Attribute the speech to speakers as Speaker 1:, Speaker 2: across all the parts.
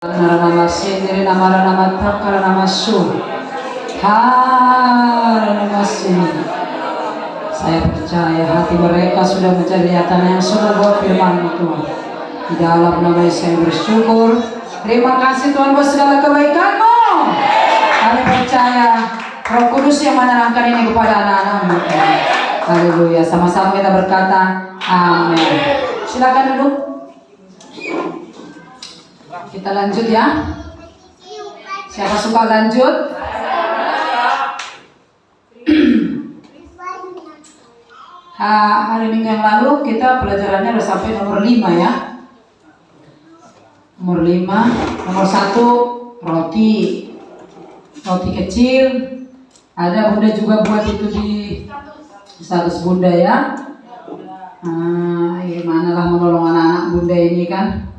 Speaker 1: Nama sendiri nama takara nama su. Nama sini. Saya percaya hati mereka sudah menjadi nyata yang sudah buat firman Tuhan. Di dalam nama Yesus saya bersyukur. Terima kasih Tuhan buat segala kebaikan-Mu. Kami percaya Roh Kudus yang menerangkan ini kepada anak-anak-Mu. Haleluya. Sama-sama kita berkata amin. Silakan duduk. Kita lanjut ya. Siapa suka lanjut? Hari Minggu yang lalu kita pelajarannya udah sampai nomor 5 ya. Nomor 5, nomor 1 roti. Roti kecil. Ada Bunda juga buat itu di status Bunda ya. Gimana lah menolong anak-anak Bunda ini kan.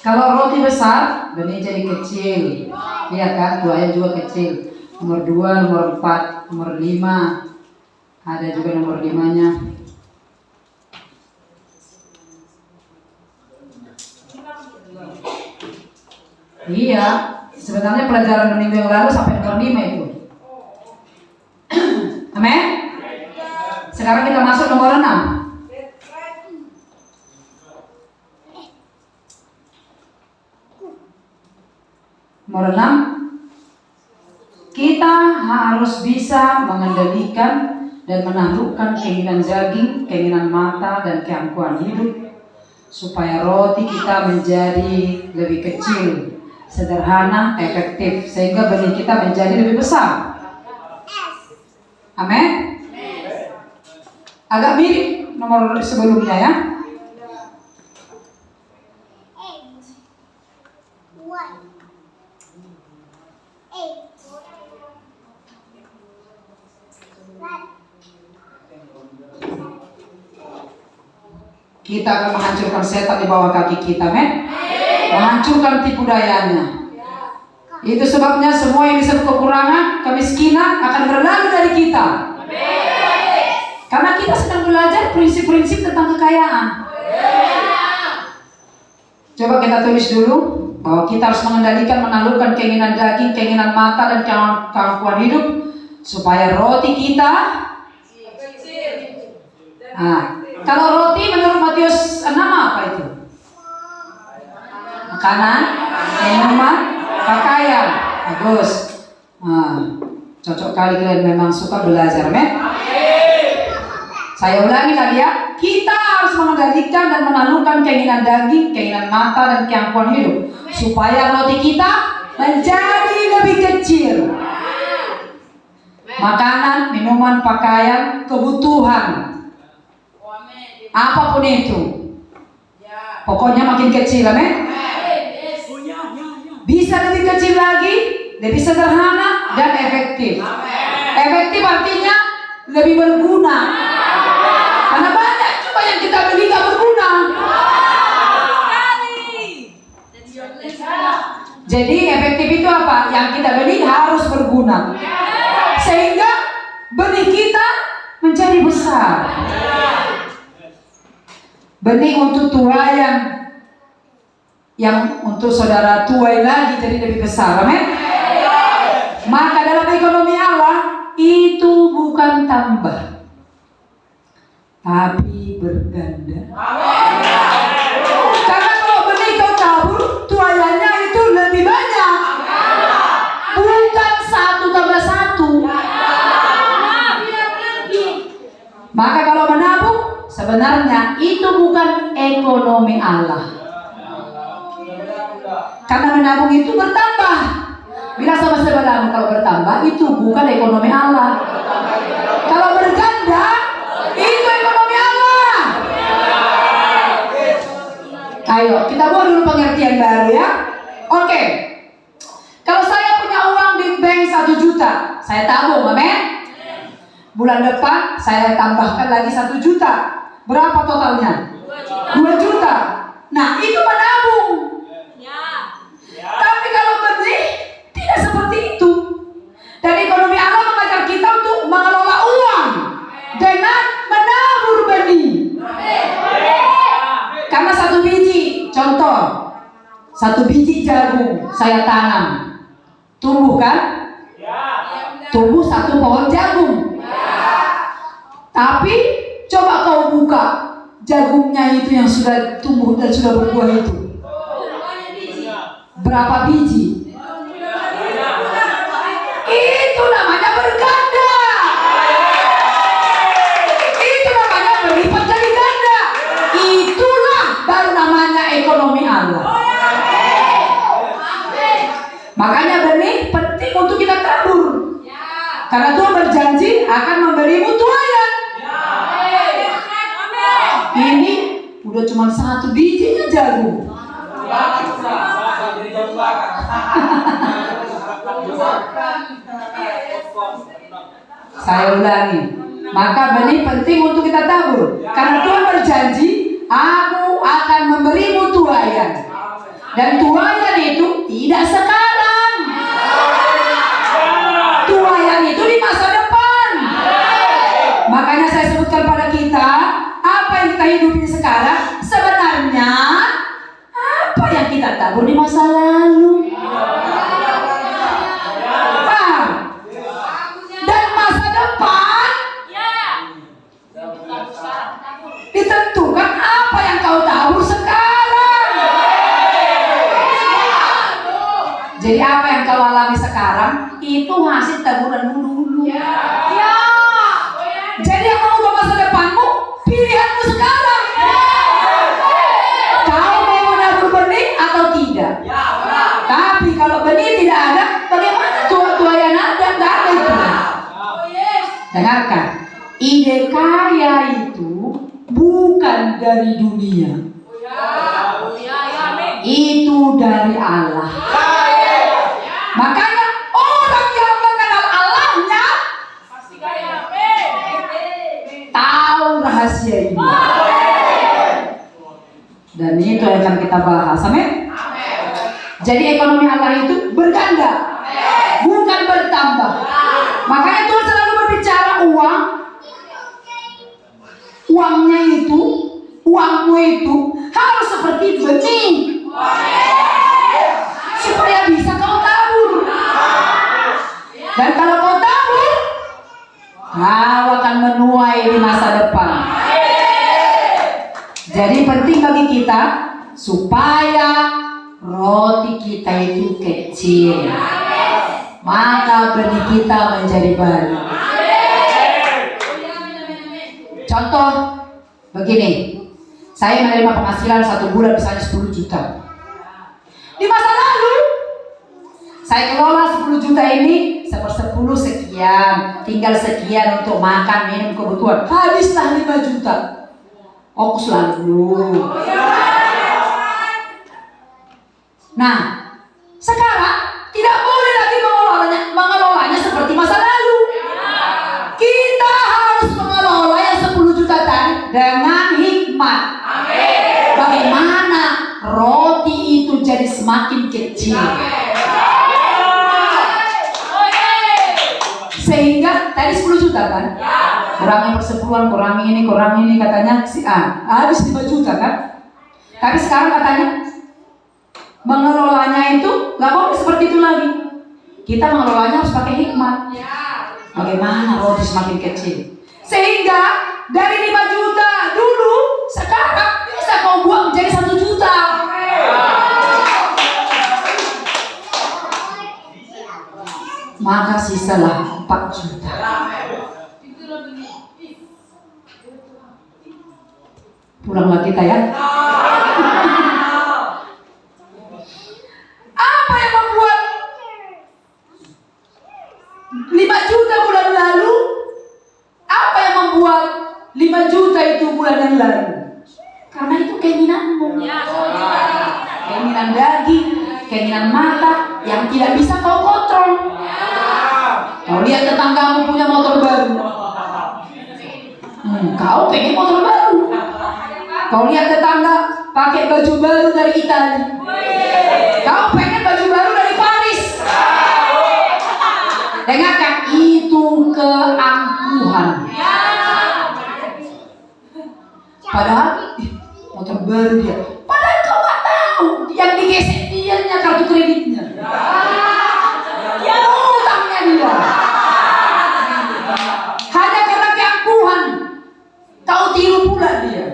Speaker 1: Kalau roti besar, benih jadi kecil. Lihat kan, doanya juga kecil. Nomor 2, nomor 4, nomor 5. Ada juga nomor 5-nya. Iya, sebenarnya pelajaran minggu yang lalu sampai nomor 5 itu. Amin? Sekarang kita masuk nomor 6. Nomor 6, kita harus bisa mengendalikan dan menaklukkan keinginan daging, keinginan mata, dan keangkuhan hidup supaya roti kita menjadi lebih kecil, sederhana, efektif, sehingga benih kita menjadi lebih besar. Amin. Agak mirip nomor sebelumnya ya. Kita akan menghancurkan setan di bawah kaki kita, men. Menghancurkan tipu dayanya. Itu sebabnya semua yang disebut kekurangan, kemiskinan akan berlalu dari kita. Karena kita sedang belajar prinsip-prinsip tentang kekayaan. Coba kita tulis dulu bahwa kita harus mengendalikan, menaklukkan keinginan daging, keinginan mata, dan keangkuhan hidup supaya roti kita. Kalau roti menurut Matius 6 apa itu? Makanan, minuman, pakaian. Bagus. Cocok kali kalian memang suka belajar, men. Saya ulangi lagi ya. Kita harus mengendalikan dan menaklukkan keinginan daging, keinginan mata, dan keangkuhan hidup supaya roti kita menjadi lebih kecil. Makanan, minuman, pakaian, kebutuhan. Apapun itu, pokoknya makin kecil, amin. Bisa lebih kecil lagi, lebih sederhana dan efektif. Efektif artinya lebih berguna. Karena banyak juga yang kita beli gak berguna. Jadi efektif itu apa? Yang kita beli harus berguna, sehingga benih kita menjadi besar. Benih untuk tuaian yang untuk saudara tuai lagi jadi lebih besar, amin. Maka dalam ekonomi Allah itu bukan tambah, tapi berganda. Karena kalau benih kau tabur, tuaiannya itu lebih banyak, bukan 1 tambah 1. Maka kalau menabung, sebenarnya itu bukan ekonomi Allah. Karena menabung itu bertambah. Bilang sama sebelahmu, kalau bertambah itu bukan ekonomi Allah. Kalau berganda, itu ekonomi Allah. Ayo, kita buat dulu pengertian baru ya. Oke. Kalau saya punya uang di bank 1 juta, saya tabung, amin. Bulan depan saya tambahkan lagi 1 juta. Berapa totalnya? 2 juta. Nah, itu menabung. Tapi kalau benih tidak seperti itu. Dan ekonomi Allah mengajar kita untuk mengelola uang dengan menabur benih. Karena 1 biji, contoh Satu biji jagung saya tanam, tumbuh kan? Tumbuh satu pohon jagung. Tapi coba kau buka jagungnya itu yang sudah tumbuh dan sudah berbuah itu. Berapa biji? Itu namanya berganda. Itu namanya berlipat jadi ganda. Itulah baru namanya ekonomi Allah. Makanya benih penting untuk kita tabur. Karena Tuhan berjanji akan memberimu tuayan. Ini udah cuma satu bijinya jagung. Saya ulangi. Maka benih penting untuk kita tabur. Karena Tuhan berjanji, aku akan memberimu tuayan. Dan tuayan itu tidak sekarang. Tuayan itu di masa depan. Makanya saya sebutkan pada kita, apa yang kita hidupi sekarang sebenarnya apa yang kita tabur di masa lalu. Paham? Dan masa depan ditentukan apa yang kau tabur sekarang. Jadi apa yang kau alami sekarang itu hasil taburanmu dulu. Jadi yang mengubah masa depanmu pilihanmu sekarang. Kau mau menabur benih atau tidak? Tapi kalau benih tidak ada, bagaimana tuayan ada? Tidak ada itu. Dengarkan, ide kaya itu bukan dari dunia. Itu dari Allah. Makanya orang yang mengenal Allahnya tahu rahasia ini. Dan itu yang akan kita bahas. Amin. Jadi ekonomi Allah itu berganda, bukan bertambah. Makanya Tuhan selalu berbicara uang. Uangnya itu, uangmu itu harus seperti benih, supaya bisa kau tabur. Dan kalau kau tabur, kau akan menuai di masa depan. Jadi penting bagi kita supaya roti kita itu kecil, maka benih kita menjadi banyak. Contoh begini, saya menerima penghasilan 1 bulan misalnya 10 juta. Di masa lalu saya kelola 10 juta ini 1/10 sekian, tinggal sekian untuk makan, minum, kebutuhan. Habislah 5 juta. Fokus lalu. Nah, sekarang tidak boleh lagi mengelolanya seperti masa lalu. Kita harus mengelola yang 10 juta tadi dengan hikmat. Bagaimana roti itu jadi semakin kecil. Sehingga tadi 10 juta kan? Kurangi persepuluhan, kurangi ini katanya si A. Habis 5 juta kan? Tapi sekarang katanya mengelolanya itu gak boleh seperti itu lagi. Kita mengelolanya harus pakai hikmat. Bagaimana roti semakin kecil. Sehingga dari 5 juta dulu, sekarang bisa kau buang menjadi 1 juta. Maka sisalah 4 juta. Pulanglah kita ya. Apa yang membuat 5 juta bulan lalu? Apa yang membuat 5 juta itu bulan yang lalu? Karena itu keinginanmu. Keinginan daging, keinginan mata yang tidak bisa kau kontrol. Kau lihat tetanggamu punya motor baru, kau pengen motor baru. Kau lihat tetangga pakai baju baru dari Italia, kau pengen baju baru dari Paris. Dengarkan, itu keangkuhan. Padahal motor baru dia. Padahal kau gak tahu yang digesek statementnya kartu kreditnya. Utangnya dia. Hanya karena keangkuhan. Kau tiru pula dia.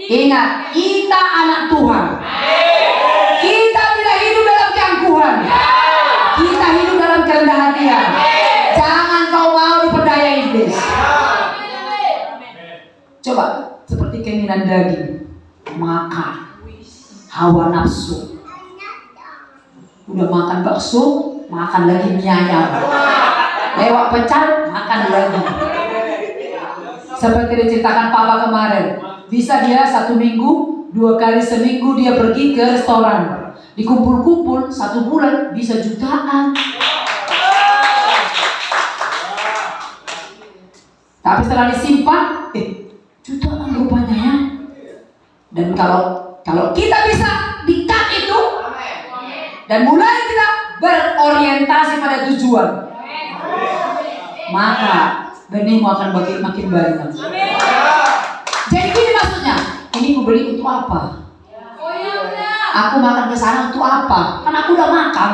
Speaker 1: Ingat, kita anak Tuhan. Kita tidak hidup dalam keangkuhan. Kita hidup dalam kerendahan hatian. Jangan kau mau diperdaya iblis. Coba seperti keinginan daging, makan, hawa nafsu. Udah makan bakso, makan lagi mie ayam. Lewat pecat, makan lagi. Seperti diceritakan Papa kemarin, bisa dia 1 minggu, 2 kali seminggu dia pergi ke restoran. Dikumpul-kumpul 1 bulan bisa jutaan. Tapi setelah disimpan, jutaan rupanya ya. Dan kalau kita bisa di-cut itu dan mulai kita berorientasi pada tujuan, maka benihmu akan makin banyak. Jadi gini maksudnya, ini aku beli untuk apa? Aku makan ke sana untuk apa? Kan aku udah makan.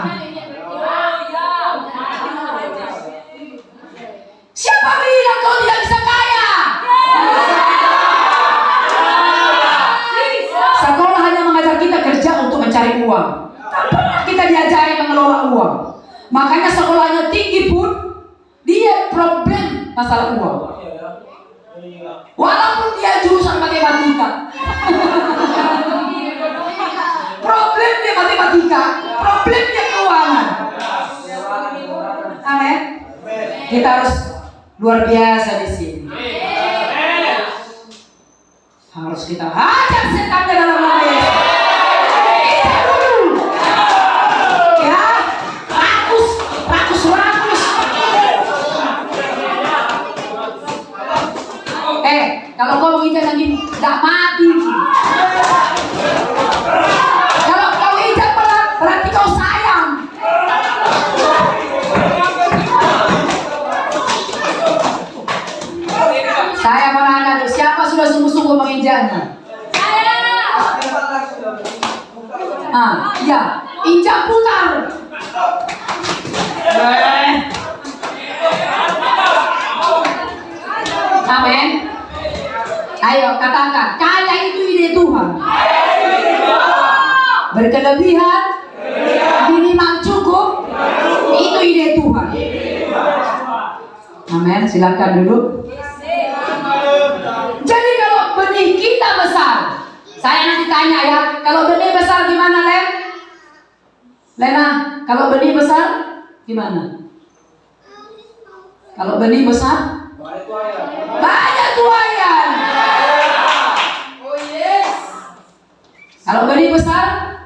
Speaker 1: Siapa bilang kau tidak bisa kaya? Sekolah hanya mengajar kita kerja untuk mencari uang. Tak pernah kita diajari mengelola uang. Makanya sekolahnya tinggi pun dia problem masalah uang. Walaupun dia jurusan matematika. Problem dia matematika, problem dia keuangan. Amin. Kita harus luar biasa di sini. Harus kita hajar setan dalam nama Yesus. Kita dulu. Ya, rakus. Kalau kau menginjak lagi, tidak mati. Kalau kau injak pelan, berarti kau sayang. Saya menanya, siapa sudah sungguh-sungguh menginjaknya? Ya, injak putar. Amin. Ayo katakan, kaya itu ide Tuhan. Berkelebihan, minimal cukup, itu ide Tuhan. Amin. Silakan dulu. Jadi kalau benih kita besar, saya nanti tanya ya, kalau benih besar gimana, Len? Lena, kalau benih besar gimana? Kalau benih besar banyak tuayan. Oh yes. Kalau benih besar,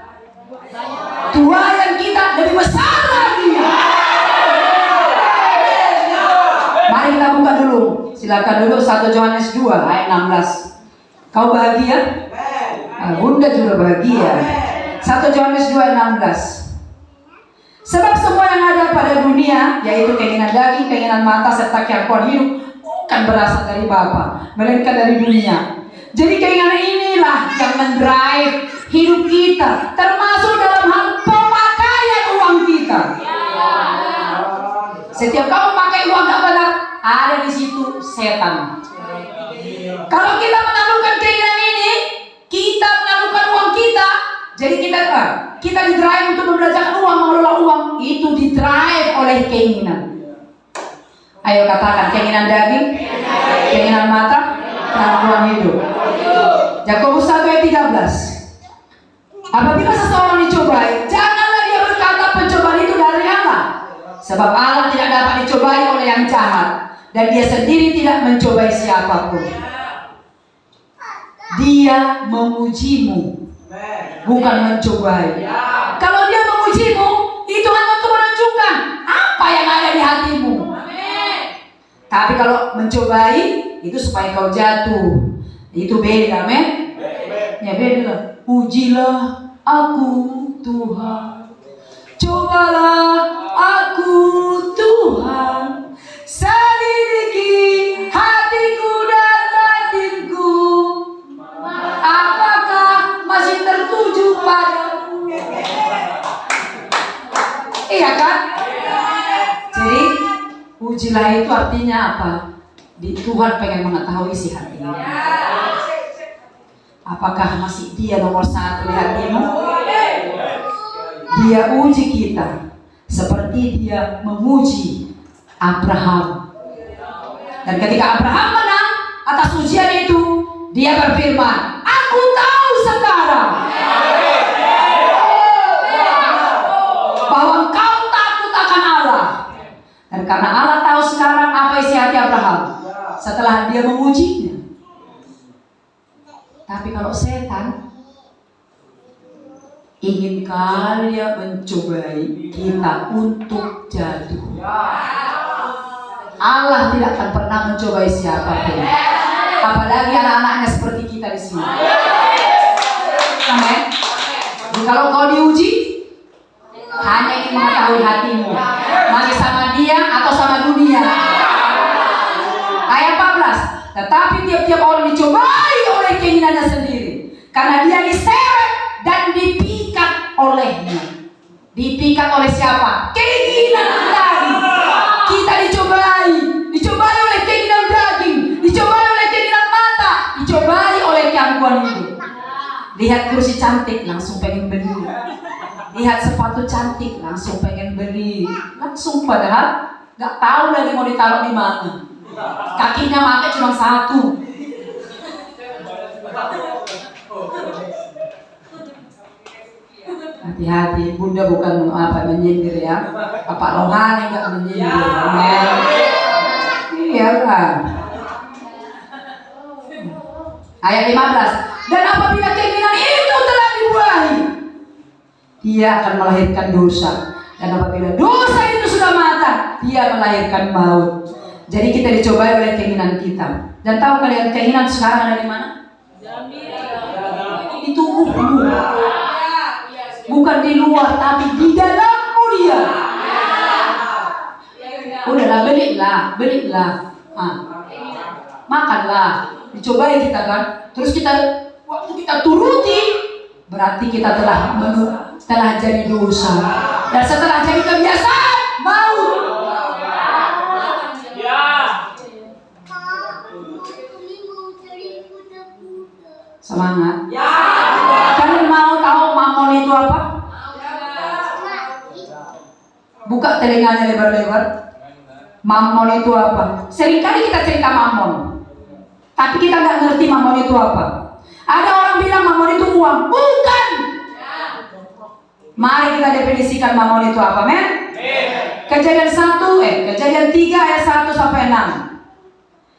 Speaker 1: tuayan kita lebih besar lagi. Mari kita buka dulu. Silakan dulu 1 Yohanes 2 ayat 16. Kau bahagia? Bunda juga bahagia. 1 Yohanes 2 ayat 16. Sebab semua yang ada pada dunia, yaitu keinginan daging, keinginan mata, serta keangkuhan hidup, bukan berasal dari Bapa, melainkan dari dunia. Jadi keinginan inilah yang mendrive hidup kita, termasuk dalam hal pemakaian uang kita. Setiap kamu pakai uang tak benar, ada di situ setan. Kalau kita menaklukkan keinginan ini, kita menaklukkan uang kita. Jadi kita di-drive untuk membelajarkan uang, mengelola uang, itu di-drive oleh keinginan. Ayo katakan, keinginan daging, keinginan mata, keangkuhan hidup. Yakobus 1 ayat 13. Apabila seseorang dicobai, janganlah dia berkata pencobaan itu dari Allah. Sebab Allah tidak dapat dicobai oleh yang jahat, dan dia sendiri tidak mencobai siapapun. Dia mengujimu, bukan mencobai. Kalau dia mengujimu, itu hanya untuk menunjukkan apa yang ada di hatimu. Tapi kalau mencobai, itu supaya kau jatuh. Itu beda, men. Ya beda lah. Ujilah aku Tuhan, cobalah aku Tuhan, selidiki hatiku dan batinku, apakah masih tertuju padamu. ya kan? Jadi ujilah itu artinya apa? Di Tuhan pengen mengetahui isi hatimu. Apakah masih dia nomor satu di hatimu? Dia uji kita seperti dia menguji Abraham. Dan ketika Abraham menang atas ujian itu, dia berfirman, aku tahu sekarang bahwa engkau takut akan Allah. Dan karena Allah tahu sekarang apa isi hati Abraham setelah dia mengujinya. Tapi kalau setan ingin kali dia mencobai kita untuk jatuh. Allah tidak akan pernah mencobai siapapun, apalagi anak-anaknya seperti kita di sini. Amin. Kalau kau diuji, hanya ingin mengetahui hatimu, masih sama dia atau sama dunia. Ayat 14. Tetapi tiap-tiap orang dicobai oleh keinginannya sendiri, karena dia diseret dan dipikat olehnya. Dipikat oleh siapa? Keinginan daging. Kita dicobai oleh keinginan daging, dicobai oleh keinginan mata, dicobai oleh gangguan hidup. Lihat kursi cantik, langsung pengen beli. Lihat sepatu cantik, langsung pengen beli. Langsung, padahal nggak tahu lagi mau ditaruh di mana. Kakinya pakai cuma satu. Hati-hati, Bunda bukan menyindir ya. Bapak rohani nggak menyindir. Iya kan. Ayat 15. Dan apabila keinginan itu telah dibuahi, dia akan melahirkan dosa. Dan apabila dosa itu sudah matang, dia melahirkan maut. Jadi kita dicobai oleh keinginan kita. Dan tahu kalian keinginan sekarang ada di mana? Di tubuhmu. Bukan di luar, tapi di dalammu dia. Udahlah, belilah. Makanlah. Dicobai kita kan. Terus waktu kita turuti, berarti kita telah jadi dosa. Dan setelah jadi kebiasaan, maut. Semangat. Kalian mau tahu mamon itu apa? Buka telinganya lebar-lebar. Mamon itu apa? Seringkali kita cerita mamon, tapi kita nggak ngerti mamon itu apa. Ada orang bilang mamon itu uang. Bukan. Mari kita definisikan mamon itu apa, men? Kejadian 3 ayat 1 sampai 6.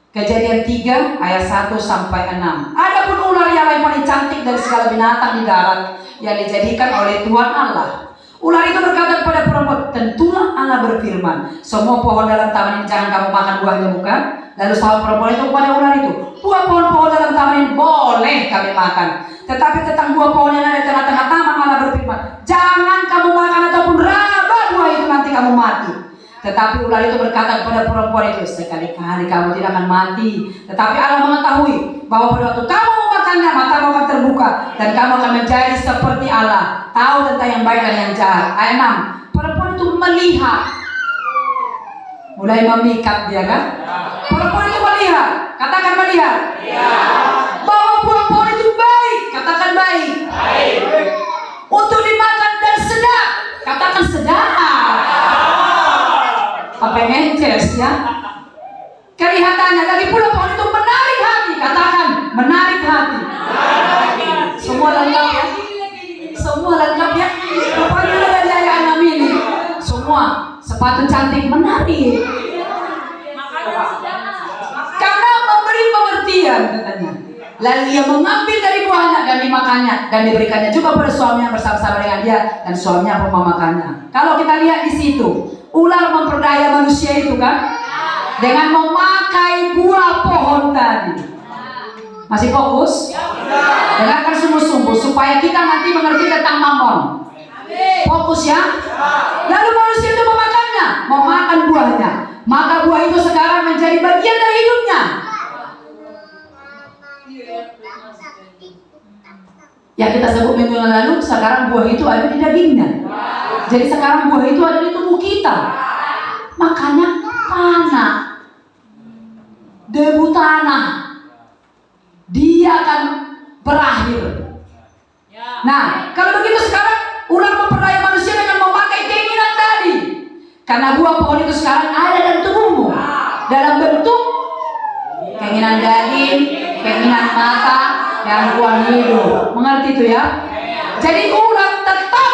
Speaker 1: Kejadian 3 ayat 1 sampai 6. Adapun ular yang paling cantik dari segala binatang di darat yang dijadikan oleh Tuhan Allah. Ular itu berkata kepada perempuan, tentulah Allah berfirman, semua pohon dalam taman ini jangan kamu makan buahnya, bukan? Lalu sahabat perempuan itu kepada ular itu, buah pohon-pohon dalam taman ini boleh kami makan, tetapi tentang buah pohon yang ada di tengah-tengah taman Allah berfirman, jangan kamu makan ataupun raba buah itu, nanti kamu mati. Tetapi ular itu berkata kepada perempuan itu, sekali-kali kamu tidak akan mati. Tetapi Allah mengetahui bahwa pada waktu kamu memakannya, matamu akan terbuka dan kamu akan menjadi seperti Allah, tahu tentang yang baik dan yang jahat. Ayat 6. Perempuan itu melihat, mulai memikat dia kan? Perempuan itu melihat, katakan melihat. Bahwa buah pohon itu baik, katakan baik. Untuk dimakan dan sedap, katakan sedap. Apa yang ences ya? Kelihatannya lagi pula pohon itu menarik hati, katakan menarik hati. Semua lengkap ya? Semua lengkap ya? Pokoknya ada di ayat 6 ini. Semua sepatu cantik menarik. Karena memberi pengertian katanya. Lalu ia mengambil dari buahnya dan dimakannya dan diberikannya juga pada suaminya bersama-sama dengan dia dan suaminya pun memakannya. Kalau kita lihat di situ, ular memperdaya manusia itu kan dengan memakai buah pohon tadi. Masih fokus? Dengarkan sungguh-sungguh supaya kita nanti mengerti tentang mamon. Fokus ya. Lalu manusia itu memakannya, memakan buahnya. Maka buah itu sekarang menjadi bagian dari hidupnya. Yang kita sebut minggu yang lalu, sekarang buah itu ada di dagingnya. Jadi sekarang buah itu ada di tubuh kita. Makanya tanah, debu tanah, dia akan berakhir. Nah, kalau begitu sekarang ular memperdaya manusia dengan memakai keinginan tadi. Karena buah pohon itu sekarang ada dalam tubuhmu, dalam bentuk keinginan daging, keinginan mata, gangguan hidup. Mengerti itu ya? Jadi ular tetap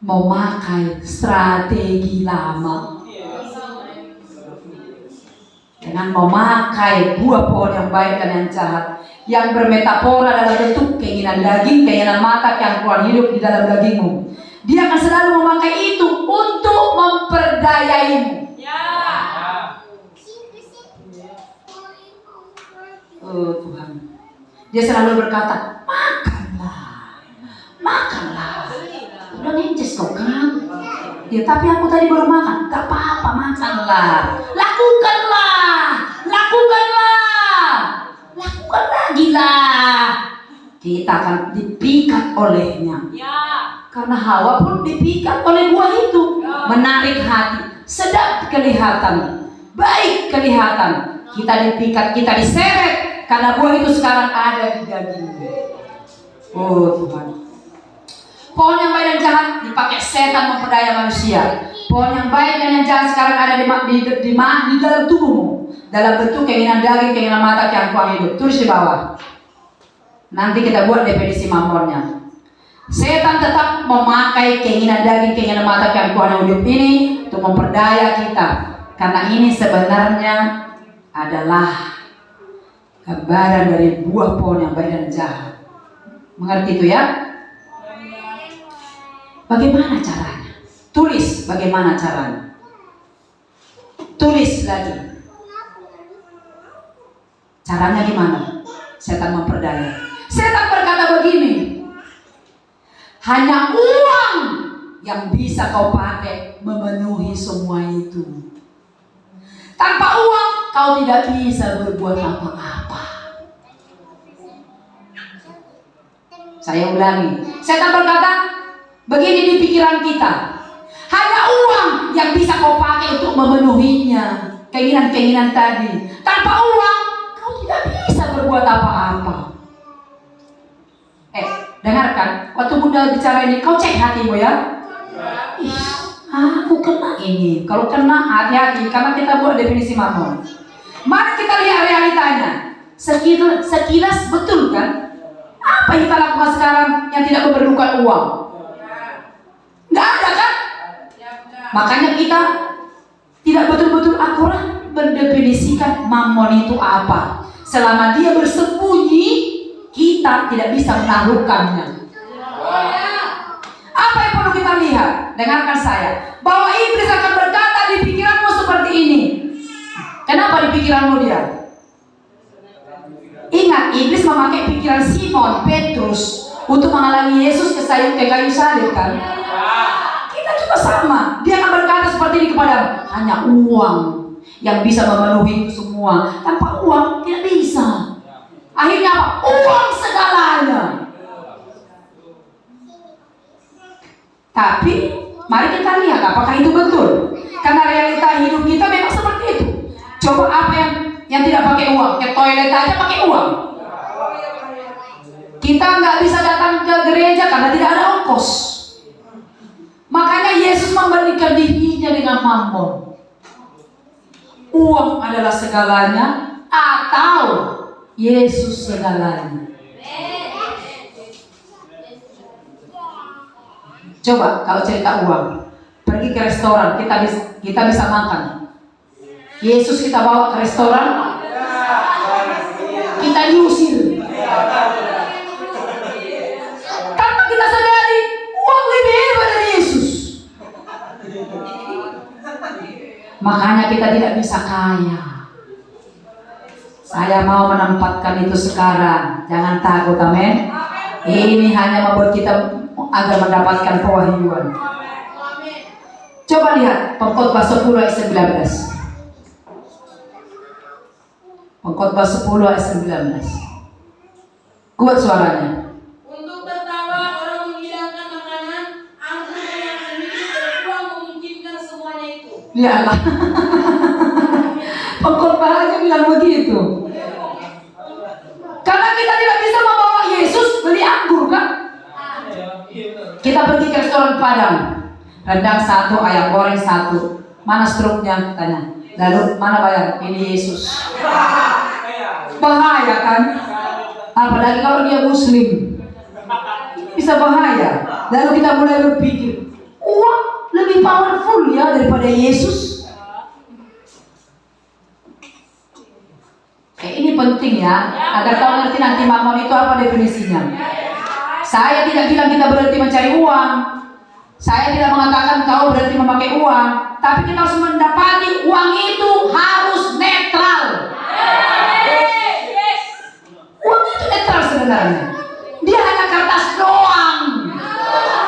Speaker 1: memakai strategi lama dengan memakai buah pohon yang baik dan yang jahat, yang bermetafora dalam bentuk keinginan daging, keinginan mata, gangguan hidup di dalam dagingmu. Dia akan selalu memakai itu untuk memperdayaimu. Oh Tuhan, dia selalu berkata, makanlah, makanlah. Udah ngences kau kan? Ya tapi aku tadi baru makan. Gak apa-apa, makanlah. Lakukanlah, lakukanlah, lakukan lagi lah. Kita akan dipikat olehnya. Karena Hawa pun dipikat oleh buah itu. Menarik hati, sedap kelihatan, baik kelihatan. Kita dipikat, kita diseret. Karena buah itu sekarang ada di dagingmu. Oh Tuhan. Pohon yang baik dan jahat dipakai setan memperdaya manusia. Pohon yang baik dan yang jahat sekarang ada di dalam tubuhmu. Dalam bentuk keinginan daging, keinginan mata, gangguan hidup. Tulis di bawah. Nanti kita buat definisi mamonnya. Setan tetap memakai keinginan daging, keinginan mata, gangguan hidup ini untuk memperdaya kita. Karena ini sebenarnya adalah gambaran dari buah pohon yang baik dan jahat. Mengerti itu ya? Bagaimana caranya? Tulis bagaimana caranya. Tulis lagi. Caranya gimana? Setan memperdaya. Setan berkata begini, hanya uang yang bisa kau pakai memenuhi semua itu. Tanpa uang kau tidak bisa berbuat apa-apa. Saya ulangi. Setan berkata begini di pikiran kita, hanya uang yang bisa kau pakai untuk memenuhinya, keinginan-keinginan tadi. Tanpa uang kau tidak bisa berbuat apa-apa. Dengarkan, waktu Bunda bicara ini, kau cek hatimu ya. Aku kena ini. Kalau kena, hati-hati, karena kita buat definisi mamon. Mari kita lihat realitanya. Sekilas betul kan? Apa yang kita lakukan sekarang yang tidak memerlukan uang? Nggak ada kan? Makanya kita tidak betul-betul akurat mendefinisikan mamon itu apa. Selama dia bersembunyi, kita tidak bisa menaklukkannya. Apa yang perlu kita lihat? Dengarkan saya, bahwa iblis akan berkata di pikiranmu seperti ini. Kenapa di pikiranmu dia? Ingat, iblis memakai pikiran Simon Petrus untuk menghalangi Yesus ke kayu salib kan? Kita juga sama. Dia akan berkata seperti ini kepada, hanya uang yang bisa memenuhi itu semua. Tanpa uang tidak bisa. Akhirnya apa? Uang segalanya. Tapi mari kita lihat apakah itu betul. Karena realita hidup kita memang seperti itu. Coba apa yang tidak pakai uang, ke toilet aja pakai uang. Kita nggak bisa datang ke gereja karena tidak ada ongkos. Makanya Yesus memberikan dirinya dengan mamon. Uang adalah segalanya atau Yesus segalanya. Coba kalau cerita uang, pergi ke restoran, kita bisa makan. Yesus kita bawa ke restoran, kita diusir. Tanpa kita sadari, uang lebih hebat dari Yesus. Makanya kita tidak bisa kaya. Saya mau menempatkan itu sekarang. Jangan takut, amin. Ini hanya membuat kita agar mendapatkan pewahyuan. Coba lihat Pengkhotbah 10 ayat 19. Pengkhotbah 10 ayat 19. Kuat suaranya.
Speaker 2: Untuk tertawa orang menghidangkan makanan
Speaker 1: Lihatlah. Pengkhotbah aja bilang begitu. Karena kita tidak bisa membawa Yesus beli anggur kan? Kita pergi ke restoran Padang, rendang 1, ayam goreng 1. Mana struknya? Tanya. Lalu mana bayar? Ini Yesus. Bahaya kan? Apalagi kalau dia Muslim, bisa bahaya. Lalu kita mulai berpikir, uang lebih powerful ya daripada Yesus. Ini penting ya, agar kau ngerti nanti mamon itu apa definisinya. Saya tidak bilang kita berarti mencari uang. Saya tidak mengatakan kau berarti memakai uang. Tapi kita harus mendapati uang itu harus netral. Uang itu netral sebenarnya. Dia hanya kertas doang.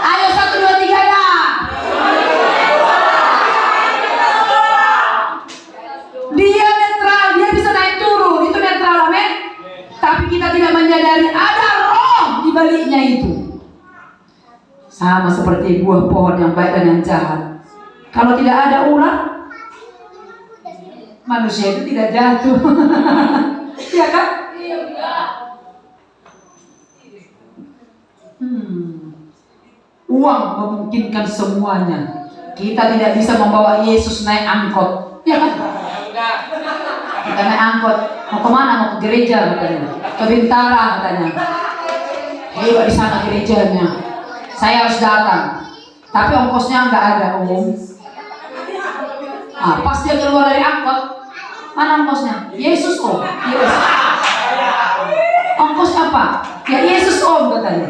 Speaker 1: Ayo 1, 2, 3 ya. Dia netral, dia bisa naik turun, itu netral, amin. Tapi kita tidak menyadari ada roh di baliknya itu. Sama seperti buah pohon yang baik dan yang jahat. Kalau tidak ada ular, manusia itu tidak jatuh. Iya kan? Uang memungkinkan semuanya. Kita tidak bisa membawa Yesus naik angkot. Iya kan? Kita naik angkot. Mau kemana? Mau ke gereja katanya. Ke Bintara katanya. Hebat di sana gerejanya. Saya harus datang. Tapi ongkosnya nggak ada, Om. Pas dia keluar dari angkot, mana ongkosnya? Yesus, Om. Yesus. Ongkosnya apa? Ya Yesus, Om, katanya.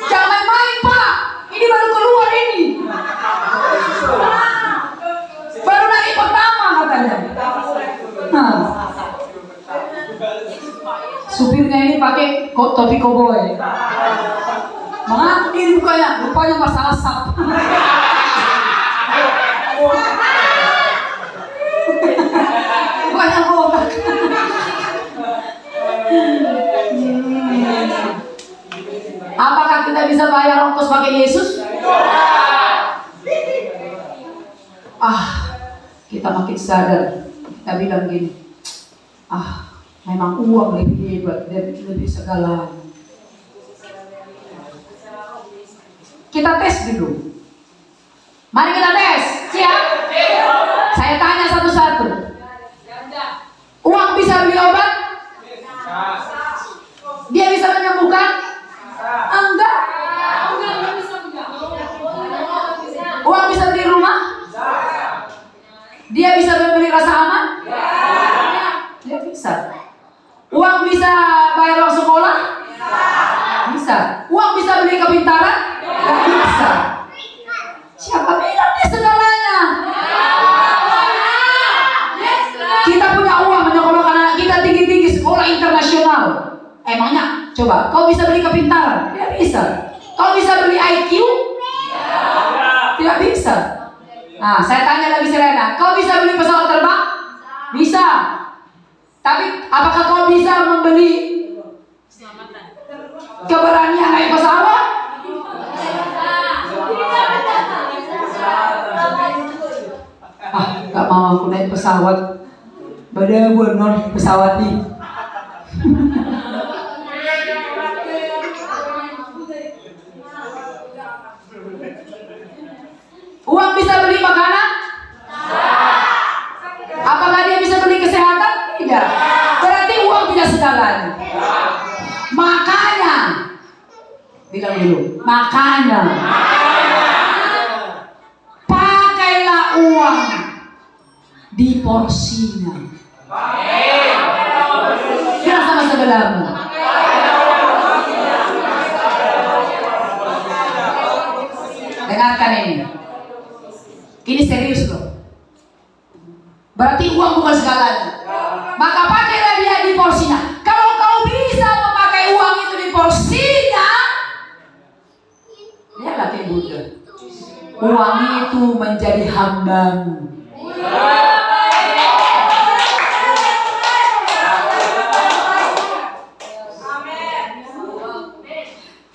Speaker 1: Jangan main-main, Pak. Ini baru keluar ini. Baru naik pertama katanya. Supirnya ini pakai topi koboi. Mengaku diri rupanya masalah sap. Rupanya botak. Apakah kita bisa bayar ongkos pakai Yesus? Kita makin sadar. Kita bilang gini, memang uang lebih hebat dan lebih segalanya. Kita tes dulu. Mari kita tes. Siap? Saya tanya satu-satu. Uang bisa beli obat? Dia bisa menyembuhkan? Enggak. Uang bisa beli rumah? Dia bisa membeli rasa aman? Dia bisa. Uang bisa bayar uang sekolah? Bisa. Uang bisa beli kepintaran? Bisa. Siapa bilang dia segalanya? Kita punya uang menyekolahkan anak kita tinggi-tinggi sekolah internasional. Emangnya, coba, kau bisa beli kepintaran? Tidak bisa. Kau bisa beli IQ? Tidak bisa. Nah, saya tanya lagi Serena, kau bisa beli pesawat terbang? Bisa. Tapi apakah kau bisa membeli keberanian naik pesawat? Gak mau aku naik pesawat. Badai non pesawat nih. Uang bisa beli makanan? Apakah dia bisa beli kesehatan? Tidak. Berarti uang tidak segalanya. Makanya, bilang dulu, makanya pakailah uang di porsinya. Bilang sama sebelahmu. Dengarkan ini. Ini serius loh. Berarti uang bukan segalanya. Maka pakailah dia di porsinya. Kalau kau bisa memakai uang itu di porsinya, lihatlah kayak Buddha. Uang itu menjadi hambamu.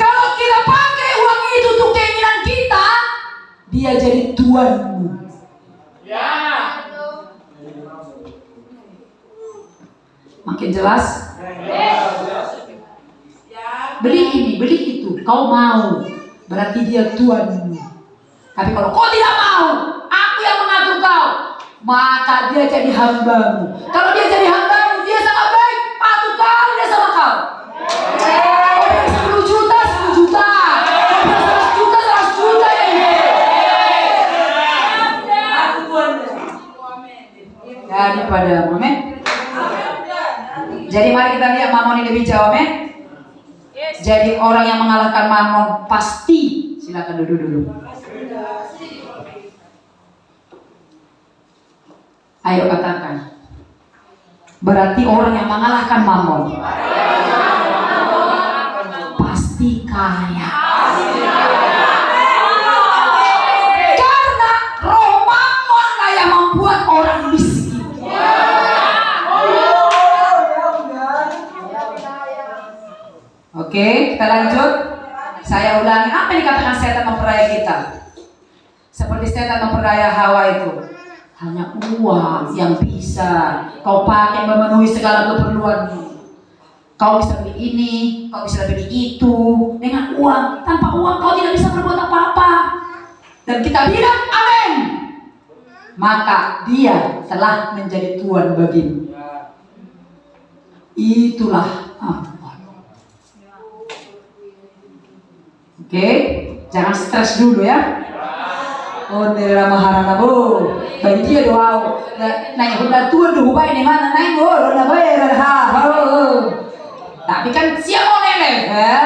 Speaker 1: Kalau kita pakai uang itu untuk keinginan kita, dia jadi tuanmu. Makin jelas? Beli ini, beli itu, kau mau, berarti dia tuanmu. Tapi kalau kau tidak mau, aku yang mengatur kau, maka dia jadi hambamu. Kalau dia jadi hambamu, dia sangat baik, patuh kau, dia sama kau. Kau bilang 10 juta, 10 juta. Kau bilang 100 juta, 100 juta ya. Jadi padamu, amin. Jadi mari kita lihat Mamon ini lebih jauh, amin. Jadi orang yang mengalahkan Mamon pasti, silakan duduk dulu. Ayo katakan. Berarti orang yang mengalahkan Mamon pasti kaya. Karena roh Mamon lah yang membuat orang miskin. Oke, kita lanjut. Saya ulangi apa yang dikatakan setan memperdaya kita. Seperti setan memperdaya Hawa itu. Hanya uang yang bisa kau pakai memenuhi segala keperluanmu. Kau bisa beli ini, kau bisa beli itu dengan uang. Tanpa uang kau tidak bisa berbuat apa-apa. Dan kita bilang amin. Maka dia telah menjadi tuan bagimu. Itulah Mamon. Oke, jangan stres dulu ya. Oh, nera maharana bu, bagi dia doa. Naik hendak tuan dulu baik di mana naik bu, hendak bayar ha. Tapi kan siapa mau lele, kan?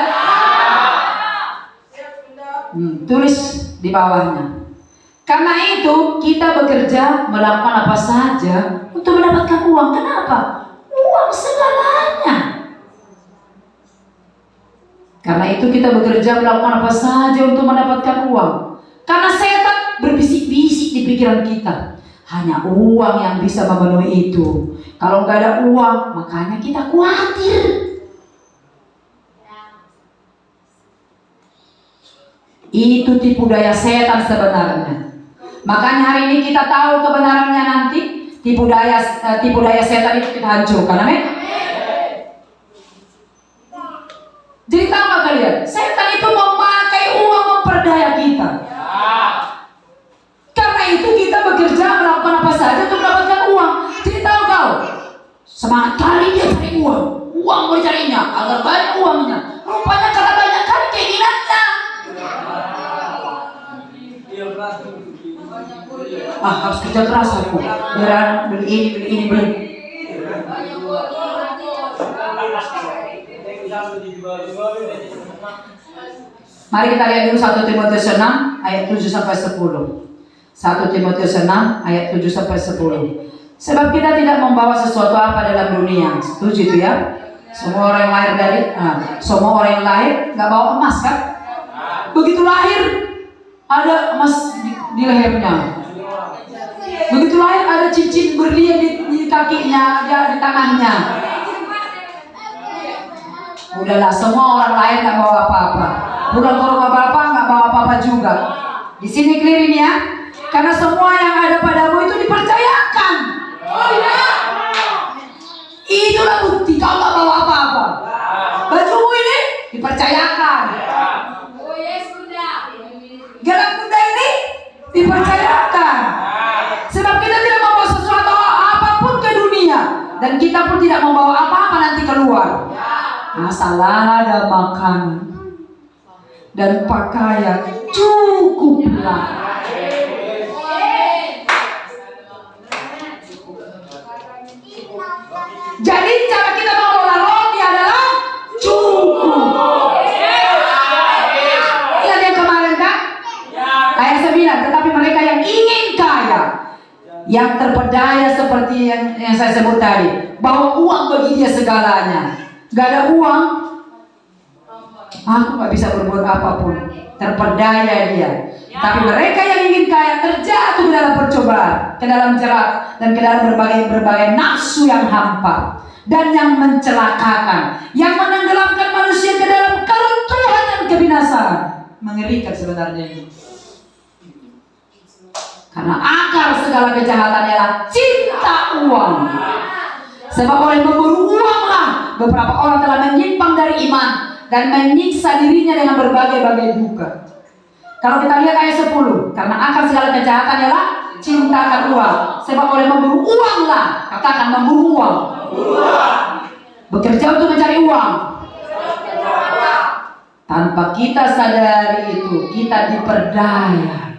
Speaker 1: Tulis di bawahnya. Karena itu kita bekerja melakukan apa saja untuk mendapatkan uang. Kenapa? Uang segalanya. Karena itu kita bekerja melakukan apa saja untuk mendapatkan uang. Karena setan berbisik-bisik di pikiran kita. Hanya uang yang bisa memenuhi itu. Kalau nggak ada uang, makanya kita khawatir. Itu tipu daya setan sebenarnya. Makanya hari ini kita tahu kebenarannya nanti. Tipu daya setan itu kita hancurkan. Amin. Jadi tahu nggak kalian? Setan itu memakai uang memperdaya kita. Karena itu kita bekerja melakukan apa saja untuk mendapatkan uang. Jadi tahu kau, semangat kali dia cari uang mau carinya agar banyak uangnya. Rupanya karena banyak kali keinginannya. Harus kerja keras aku. Biar beli ini. Mari kita lihat dulu 1 Timotius 6 ayat 7 sampai 10. 1 Timotius 6 ayat 7 sampai 10. Sebab kita tidak membawa sesuatu apa dalam dunia. Setuju itu ya? Semua orang yang lahir semua orang yang lahir nggak bawa emas kan? Begitu lahir ada emas di lehernya. Begitu lahir ada cincin berlian di kakinya, di tangannya. Udahlah, semua orang lain nggak bawa apa-apa. Pulang ke rumah bapak nggak bawa apa-apa juga. Di sini clear ini ya, karena semua yang ada padamu itu dipercayakan. Oh ya, itulah bukti kau nggak bawa apa-apa. Bajumu ini dipercayakan. Garam kuda ini dipercayakan. Sebab kita tidak membawa sesuatu apapun ke dunia, dan kita pun tidak membawa apa-apa nanti keluar. Masalah ada makanan dan pakaian cukuplah. Jadi cara kita mengelola roti adalah cukup. Ingat yang kemarin kan? Ayat 9. Tetapi mereka yang ingin kaya, yang terpedaya seperti yang saya sebut tadi, bahwa uang bagi dia segalanya. Gak ada uang, aku gak bisa berbuat apapun. Terpedaya dia. Tapi mereka yang ingin kaya terjatuh ke dalam percobaan, ke dalam jerat, dan ke dalam berbagai nafsu yang hampa dan yang mencelakakan, yang menenggelamkan manusia ke dalam keruntuhan dan kebinasaan. Mengerikan sebenarnya ini. Karena akar segala kejahatan ialah cinta uang. Sebab oleh memburu uanglah beberapa orang telah menyimpang dari iman dan menyiksa dirinya dengan berbagai-bagai duka. Kalau kita lihat ayat 10, karena akar segala kejahatan ialah cinta akan uang. Sebab oleh memburu uanglah, katakan memburu uang. Bekerja untuk mencari uang. Tanpa kita sadari itu, kita diperdaya.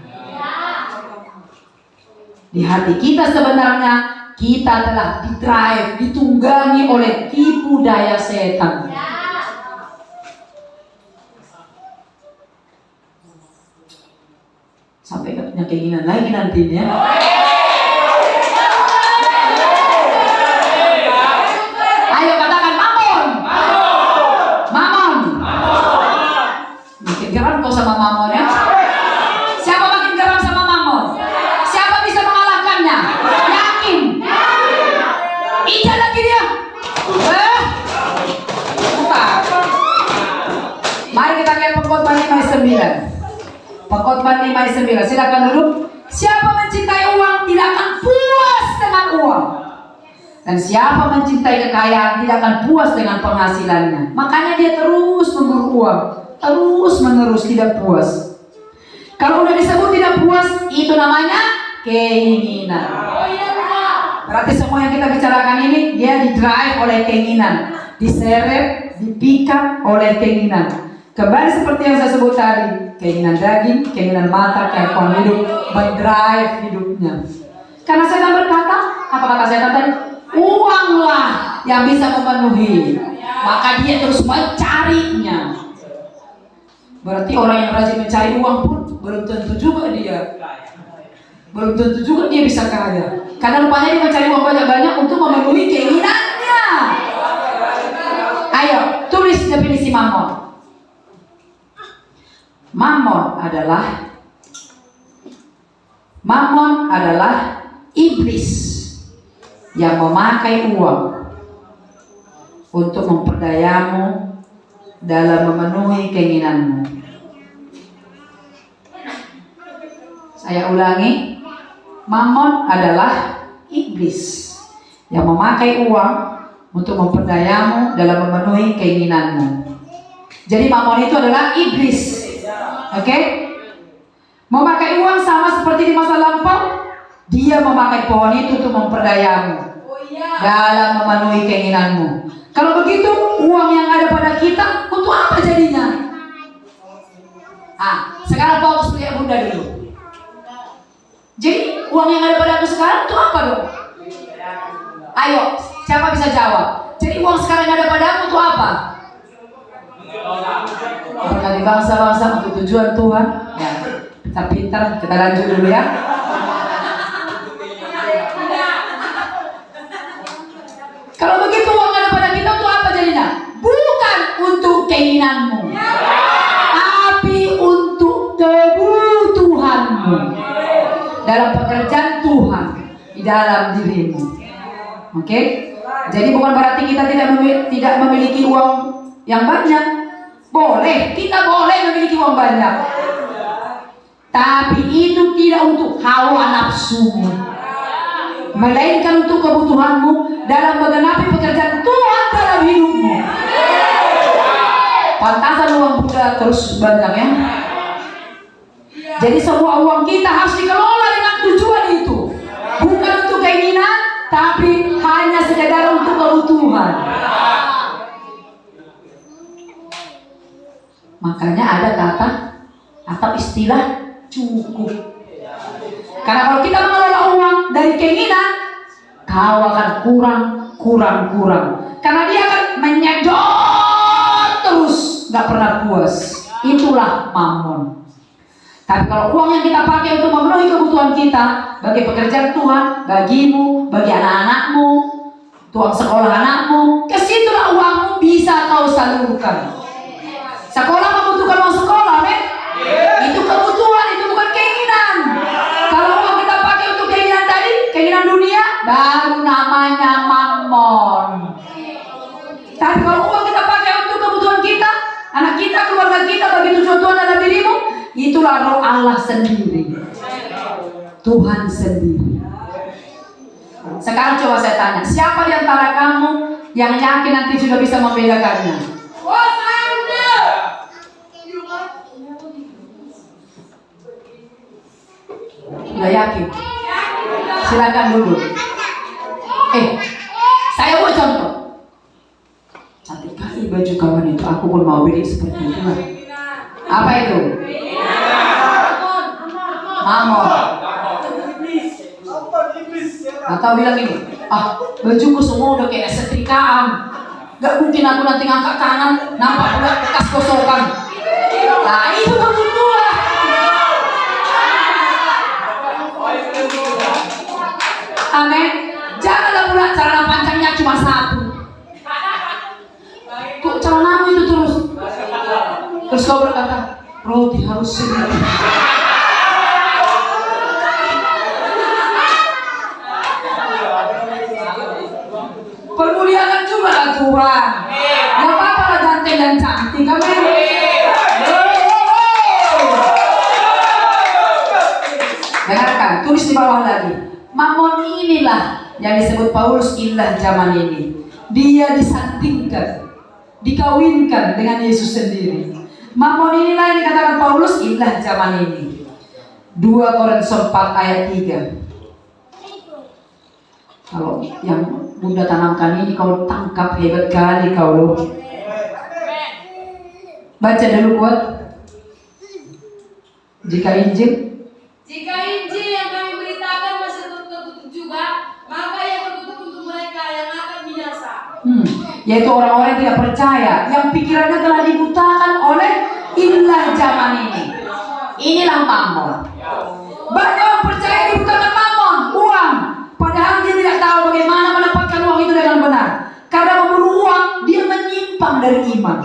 Speaker 1: Di hati kita sebenarnya, kita telah didrive, ditunggangi oleh tipu daya setan. Sampai gak punya keinginan lagi nantinya. Ayo katakan mamon. Mamon. Makin geram kau sama mamon ya. Siapa makin geram sama mamon? Siapa bisa mengalahkannya? Yakin? Ija lagi dia. Bukan. Mari kita lihat Pengkhotbah 5 ayat 9. Pengkhotbah 5 ayat 9. Silakan duduk. Siapa mencintai uang tidak akan puas dengan uang. Dan siapa mencintai kekayaan tidak akan puas dengan penghasilannya. Makanya dia terus memburu uang, terus menerus tidak puas. Kalau udah disebut tidak puas, itu namanya keinginan. Berarti semua yang kita bicarakan ini dia didrive oleh keinginan, diseret, dipikat oleh keinginan. Kembali seperti yang saya sebut tadi, keinginan daging, keinginan mata, kehidupan hidup, mendrive hidupnya. Karena setan berkata, apa kata setan tadi? Uanglah yang bisa memenuhi. Maka dia terus mencarinya. Berarti orang yang rajin mencari uang pun belum tentu juga dia bisa kaya. Karena rupanya dia mencari uang banyak-banyak untuk memenuhi keinginannya. Ayo, tulis definisi mamon. Mamon adalah iblis yang memakai uang untuk memperdayamu dalam memenuhi keinginanmu. Saya ulangi, mamon adalah iblis yang memakai uang untuk memperdayamu dalam memenuhi keinginanmu. Jadi mamon itu adalah iblis. Oke? Memakai uang sama seperti di masa lampau, dia memakai pohon itu untuk memperdayamu dalam memenuhi keinginanmu. Kalau begitu, uang yang ada pada kita untuk apa jadinya? Sekarang fokus lihat Bunda dulu. Jadi uang yang ada pada aku sekarang itu apa dong? Ayo, siapa bisa jawab? Jadi uang sekarang yang ada pada aku itu apa? Berkali bangsa-bangsa untuk tujuan Tuhan. Ya, pintar-pintar. Kita lanjut dulu ya. Kalau begitu uang ada pada kita untuk apa jadinya? Bukan untuk keinginanmu, tapi untuk kebutuhanmu dalam pekerjaan Tuhan di dalam dirimu. Oke? Jadi bukan berarti kita tidak memiliki uang yang banyak. Boleh, kita boleh memiliki uang banyak, tapi itu tidak untuk hawa nafsumu, melainkan untuk kebutuhanmu dalam menggenapi pekerjaan Tuhan dalam hidupmu. Pantasan uang Bunda terus banyak ya. Jadi semua uang kita harus dikelola dengan tujuan itu, bukan untuk keinginan, tapi hanya sekedar untuk kebutuhan. Makanya ada kata atau istilah cukup. Karena kalau kita mengelola uang dari keinginan, kau akan kurang. Karena dia akan menyedot terus, gak pernah puas. Itulah mamon. Tapi kalau uang yang kita pakai untuk memenuhi kebutuhan kita, bagi pekerjaan Tuhan, bagimu, bagi anak-anakmu, uang sekolah anakmu, kesitulah uangmu bisa kau salurkan. Sekolah membutuhkan uang sekolah, men? Itu kebutuhan, itu bukan keinginan. Kalau uang kita pakai untuk keinginan tadi, keinginan dunia, baru namanya mamon. Tapi kalau uang kita pakai untuk kebutuhan kita, anak kita, keluarga kita, bagi tujuan Tuhan dalam dirimu, itulah roh Allah sendiri. Tuhan sendiri. Sekarang coba saya tanya, siapa di antara kamu yang yakin nanti sudah bisa membedakannya? Sudah yakin? Silakan dulu. Saya buat contoh. Cantik kali baju kawan itu, aku pun mau beli seperti itu. Apa itu? Mamon. Atau bilang ini, bajuku semua udah kayak setrikaan, gak mungkin aku nanti ngangkat tangan nampak udah bekas kosokan. Nah itu maksud gua. Amin. Janganlah pula celana panjangnya cuma satu. Kok celanamu itu terus kau berkata roti harus sendiri. Permuliakan juga lah Tuhan. Gak apa-apa lah ganteng dan cantik. Amin. Dengarkan, tulis di bawah lagi. Mamon inilah yang disebut Paulus ilah zaman ini. Dia disandingkan, dikawinkan dengan Yesus sendiri. Mamon inilah yang dikatakan Paulus ilah zaman ini. 2 Korintus 4 ayat 3. Kalau yang Bunda tanamkan ini kau tangkap, hebat kali kau loh. Baca dulu kuat. Jika Injil
Speaker 2: yang kami beritakan masih tertutup juga, maka yang tertutup untuk mereka yang akan binasa.
Speaker 1: Yaitu orang-orang yang tidak percaya, yang pikirannya telah dibutakan oleh ilah zaman ini. Inilah mamon. Banyak orang percaya dibutakan mamon, uang. Padahal dia tidak tahu bagaimana mendapatkan uang itu dengan benar. Karena memburu uang, dia menyimpang dari iman.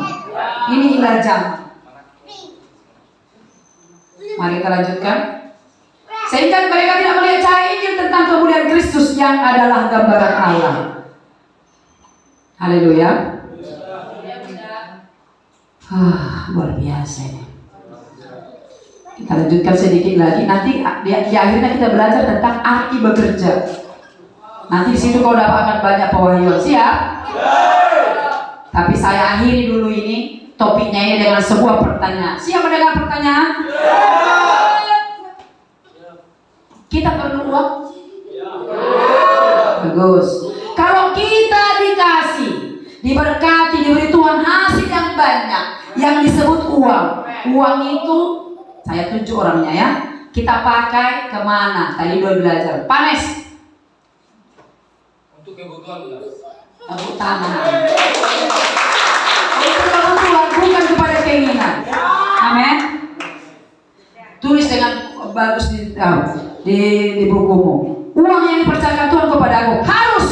Speaker 1: Ini ilah zaman. Mari kita lanjutkan. Sehingga mereka tidak melihat cahaya Injil tentang kemuliaan Kristus yang adalah gambaran Allah. Haleluya. Luar biasa ini. Kita lanjutkan sedikit lagi. Nanti di akhirnya kita belajar tentang arti bekerja. Nanti di situ kau dapatkan banyak pewahyuan. Siap? Tapi saya akhiri dulu ini topiknya ini dengan sebuah pertanyaan. Siap mendengar pertanyaan? Kita perlu uang? Bagus. Kalau kita dikasih, diberkati, diberi Tuhan hasil yang banyak, yang disebut uang. Uang itu saya tunjuk orangnya ya. Kita pakai kemana? Tadi udah belajar. Panes.
Speaker 3: Untuk kebutuhan.
Speaker 1: Tepuk tangan. Untuk kebutuhan, bukan kepada keinginan. Amin. Tulis dengan bagus di bukumu. Uang yang dipercayakan Tuhan kepada aku harus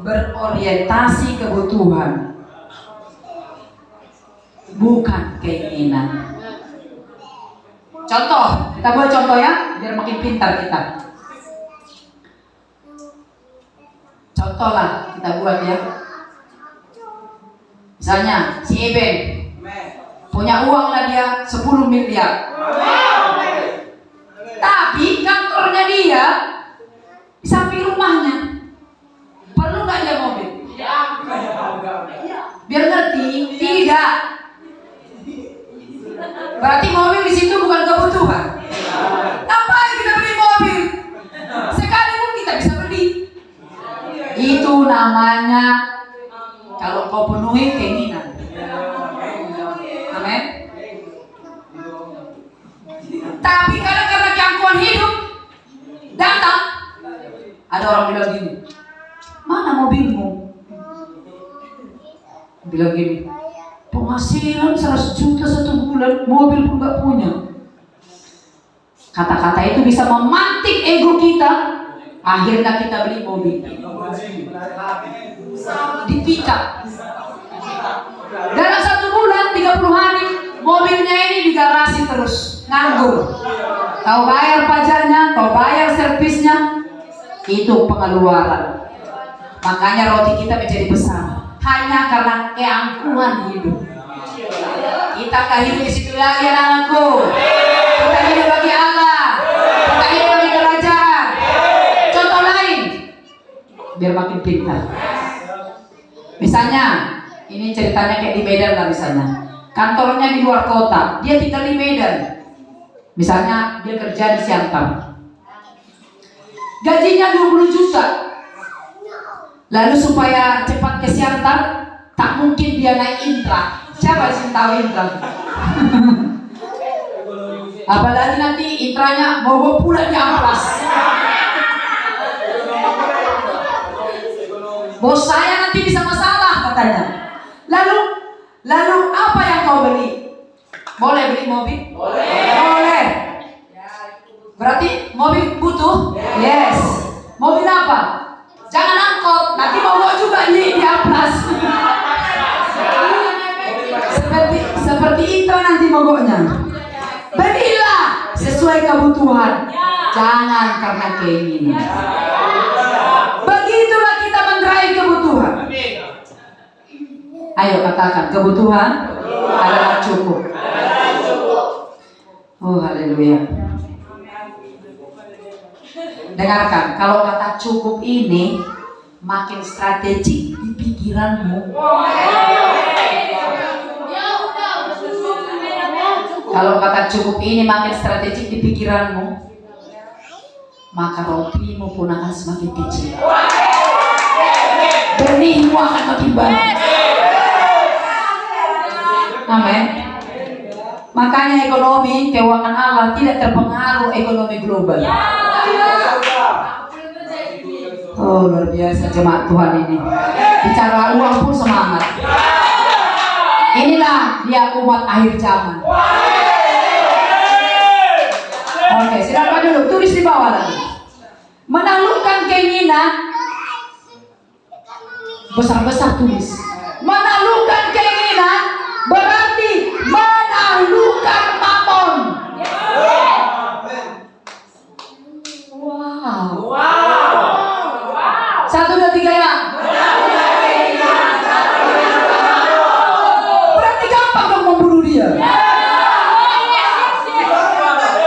Speaker 1: berorientasi kebutuhan, bukan keinginan. Contoh, kita buat contoh ya, biar makin pintar kita. Contoh lah, kita buat ya. Misalnya, si Eben punya uang lah dia 10 miliar. Tapi kantornya dia di samping rumahnya. Perlu nggak dia mobil? Biar ngerti, tidak. Berarti mobil di situ bukan kebutuhan. Ngapain kita beli mobil? Sekali pun kita bisa beli. Itu namanya kalau kau penuhi keinginan. Amin. Tapi karena jangkauan hidup datang, ada orang bilang gini, mana mobilmu? Bilang gini, penghasilan 100 juta 1 bulan, mobil pun gak punya. Kata-kata itu bisa memantik ego kita. Akhirnya kita beli mobil, dipikat. Dalam 1 bulan 30 hari mobilnya ini di garasi terus nganggur. Kau bayar pajaknya, kau bayar servisnya, itu pengeluaran. Makanya roti kita menjadi besar hanya karena keangkuhan hidup. Kita gak hidup di situ lagi, anakku. Kita hidup bagi Allah. Kita hidup bagi kerajaan. lebih pintar. Misalnya, ini ceritanya kayak di Medan lah misalnya. Kantornya di luar kota, dia tinggal di Medan. Misalnya dia kerja di Siantar. Gajinya 20 juta. Lalu supaya cepat ke Siantar, tak mungkin dia naik Intra. Siapa yang tahu Intra? Apalagi nanti Intranya mau pulang di amplas. Bos saya nanti bisa masalah katanya. Lalu apa yang kau beli? Boleh beli mobil? Boleh. Berarti mobil butuh? Yes. Mobil apa? Jangan angkot, nanti bawa juga di amplas. Seperti itu nanti mogoknya. Belilah sesuai kebutuhan, jangan karena keinginan. Begitulah kita meraih kebutuhan. Ayo katakan, kebutuhan adalah cukup. Oh haleluya. Dengarkan, kalau kata cukup ini makin strategik di pikiranmu. Kalau kata cukup ini makin strategik di pikiranmu, maka rotimu pun akan semakin kecil. Benihmu akan makin banyak. Amin. Makanya ekonomi keuangan Allah tidak terpengaruh ekonomi global. Oh luar biasa jemaat Tuhan ini. Bicara uang pun semangat. Inilah dia umat akhir zaman. Oke, silakan dulu tulis di bawah lagi. Menaklukkan keinginan, besar-besar tulis. Menaklukkan keinginan berarti menaklukkan mamon. Wow. Satu, dua, tiga ya. Berarti gampang dong membunuh dia.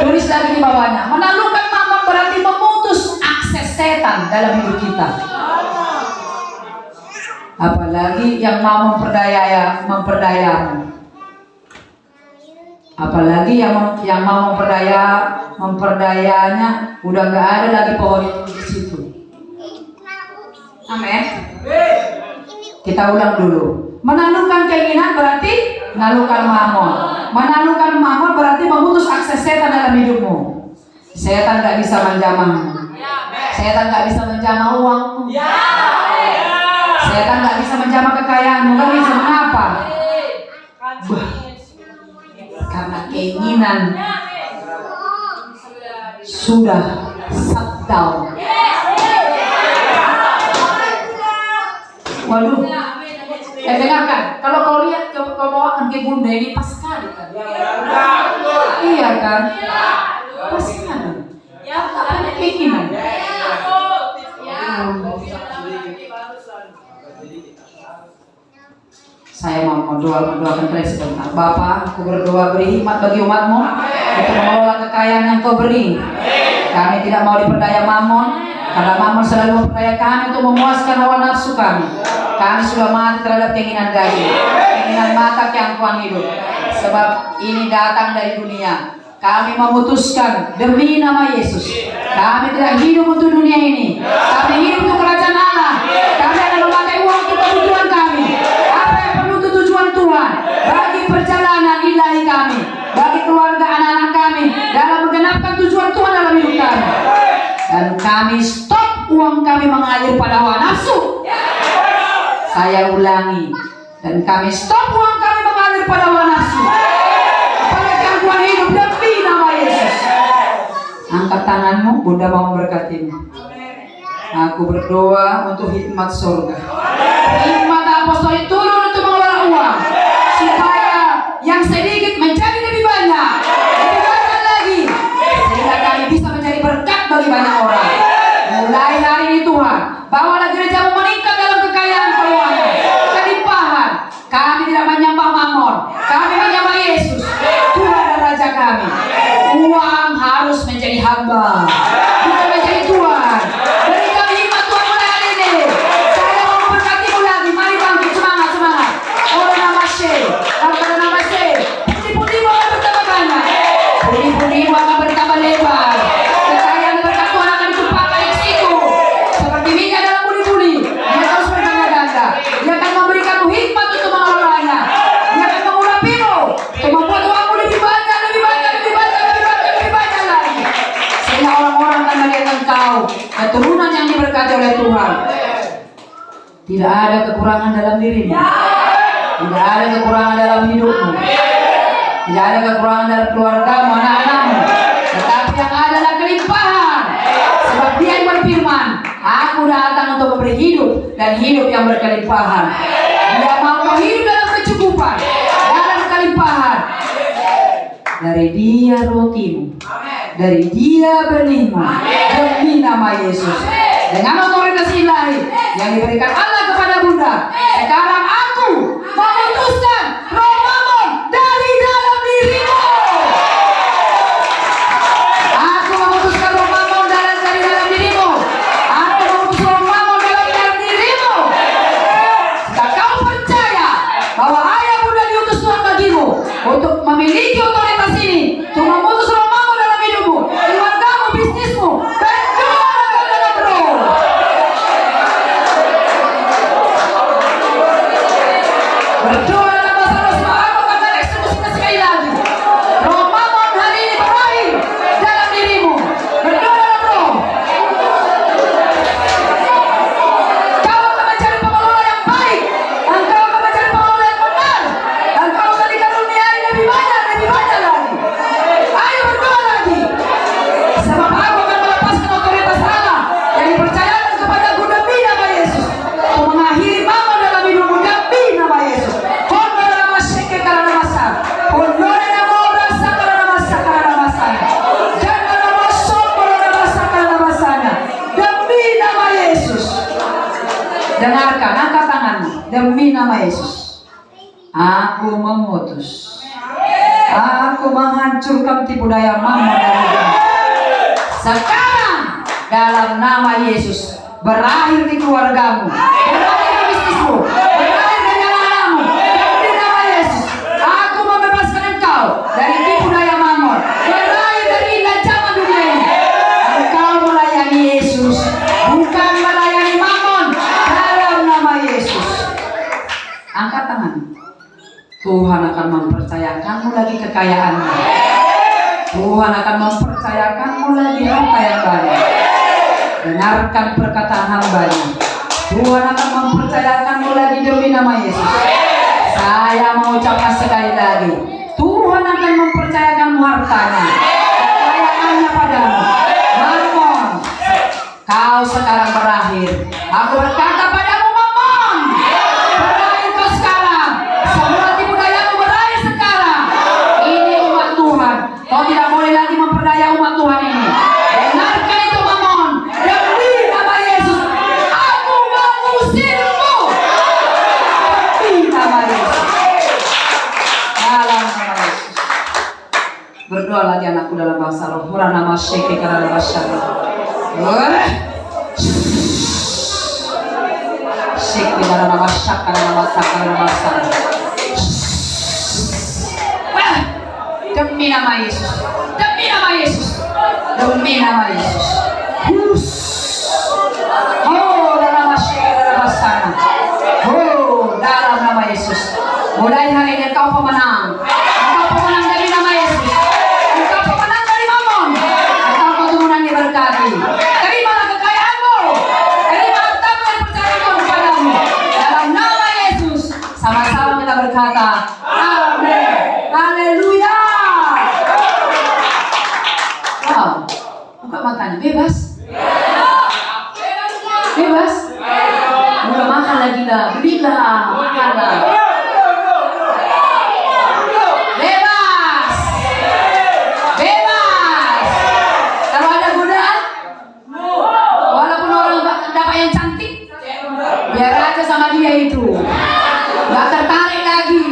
Speaker 1: Tulis lagi di bawahnya. Menaklukkan mamon berarti memutus akses setan dalam hidup kita. Apalagi yang mau memperdayamu. Apalagi yang mau memperdayanya udah nggak ada lagi pohon itu di situ. Amin. Kita ulang dulu. Menaklukkan keinginan berarti menaklukkan mamon. Menaklukkan mamon berarti memutus akses setan dalam hidupmu. Setan nggak bisa menjamahmu. Setan nggak bisa menjamah uangmu. Setan nggak bisa menjamah kekayaanmu. Kan bisa mengapa? Karena keinginan sudah shutdown. Waduh, dengarkan. Kalau kau lihat kebawaan ke bunda ini pas sekali kan? Iya kan? Pas sekali. Apa keinginan? Saya mau mendoakan kalian sebentar. Bapa, aku berdoa beri hikmat bagi umatmu untuk mengelola kekayaan yang kau beri. Kami tidak mau diperdaya mamon, karena mamon selalu memperdaya kami untuk memuaskan hawa nafsu kami. Kami sudah mati terhadap keinginan daging, keinginan mata keangkuhan hidup. Sebab ini datang dari dunia. Kami memutuskan demi nama Yesus. Kami tidak hidup untuk dunia ini. Kami hidup untuk kerajaan Allah. Kami akan memakai uang untuk kebutuhan kami. Apa yang perlu untuk tujuan Tuhan bagi perjalanan ilahi kami, bagi keluarga anak-anak kami, dalam menggenapkan tujuan Tuhan dalam hidup kami. Dan kami stop uang kami mengalir pada hawa nafsu. Saya ulangi. Dan kami stop uang kami mengalir pada hawa nafsu, pada gangguan hidup demi nama Yesus. Angkat tanganmu, Bunda mau memberkatimu. Aku berdoa untuk hikmat surga. Hikmat apostolik turun untuk mengelola uang, supaya yang sedikit menjadi lebih banyak lagi, sehingga kami bisa menjadi berkat bagi banyak orang. Mulai hari ini Tuhan, bawalah gerejamu meningkat dalam kekayaan keuangan, kelimpahan. Kami tidak menyembah mamon, kami menyembah Yesus, Tuhan dan Raja kami. Uang harus menjadi hamba, bukan menjadi Tuhan. Beri kami hikmat Tuhan mulai hari ini. oleh Tuhan. Tidak ada kekurangan dalam dirimu. Tidak ada kekurangan dalam hidupmu. Tidak ada kekurangan dalam keluargamu, anak-anakmu. Tetapi yang ada adalah kelimpahan. Sebab Dia yang berfirman, Aku datang untuk memberi hidup dan hidup yang berkelimpahan. Dia mau hidup dalam kecukupan, dalam kelimpahan. Dari Dia rotimu, dari Dia benihmu, demi nama Yesus. Dengan otoritas ilahi yang diberikan Allah kepada Bunda, sekarang aku memutuskan roh Mamon dari dalam dirimu. Aku memutuskan roh Mamon dari dalam dirimu. Aku memutuskan roh Mamon dalam dirimu. Jika kau percaya bahwa ayah Bunda diutus Tuhan bagimu untuk memiliki otoritas ini, untuk memutus roh Mamon dalam hidupmu, keluargamu, bisnismu, berdoa dalam roh. Berdoa dalam bahasa roh, sebab aku akan mengeksekusinya sekali lagi. Roh Mamon hari ini berakhir dalam dirimu. Berdoa dalam roh. Kau akan mencari pengelola yang baik, dan kau akan mencari pengelola yang benar, dan kau akan dikaruniai lebih banyak lagi. Ayo berdoa lagi. Sebab aku akan melepaskan otoritas Allah yang dipercayakan kepadaku demi nama Yesus, untuk mengakhiri Mamon dalam hidupmu demi nama Yesus. Hono nama syeke karena nama sah. Hono nama orang sah karena nama sah karena nama sah. Jangan nama sombong nama sah karena nama sahnya. Demi nama Yesus. Dengarkan, angkat tanganmu. Demi nama Yesus. Aku memutus. Aku menghancurkan tipu daya Mamon dari hidupmu. Sekarang dalam nama Yesus, berakhir di keluargamu, berakhir di bisnismu, berakhir dari anak-anakmu. Demi nama Yesus, aku membebaskan engkau dari tipu daya Mamon, berakhir dari indah zaman dunia ini. Engkau melayani Yesus, bukan melayani Mamon. Dalam nama Yesus, angkat tangan. Tuhan akan mempercayakanmu lagi kekayaanmu. Tuhan akan mempercayakanmu lagi harta yang banyak. Dengarkan perkataan hamba-Nya. Tuhan akan mempercayakanmu lagi demi nama Yesus. Saya mengucapkan sekali lagi, Tuhan akan mempercayakanmu hartanya, kekayaannya padamu. Mamon, kau sekarang berakhir. Aku berkata padamu, Mamon, berakhir kau sekarang. Semua tipu dayamu berakhir sekarang. Ini umat Tuhan. Kau tidak boleh lagi memperdaya umat Tuhan ini. Dengarkan itu, Mamon. Demi nama Yesus, aku mengusirmu. Demi nama Yesus. Dalam nama Yesus. Berdoa lagi anakku dalam bahasa roh. Murah nama syeke karena nama syarah. Syeke karena nama syak karena nama sak karena nama syarah. Demi nama Yesus. Demi nama Yesus. Demi nama Yesus. Oh, dalam nama syeke dalam nama sana. Oh, dalam nama Yesus. Mulai hari ini kau pemenang. Engkau pemenang dari nama Yesus. Engkau pemenang dari Mamon. Engkau keturunan diberkati. Terimalah kekayaanmu. Terima hartamu yang percaya Tuhan kepadamu. Dalam nama Yesus. Sama-sama kita berkata, Amin. Haleluya. Wow. Buka matanya. Bebas. Bebas. Udah makan lagi lah. Belilah. Makanlah. Bebas. Bebas. Kalau ada godaan, walaupun orang dapat yang cantik, biar aja sama dia itu. Gak tertarik lagi.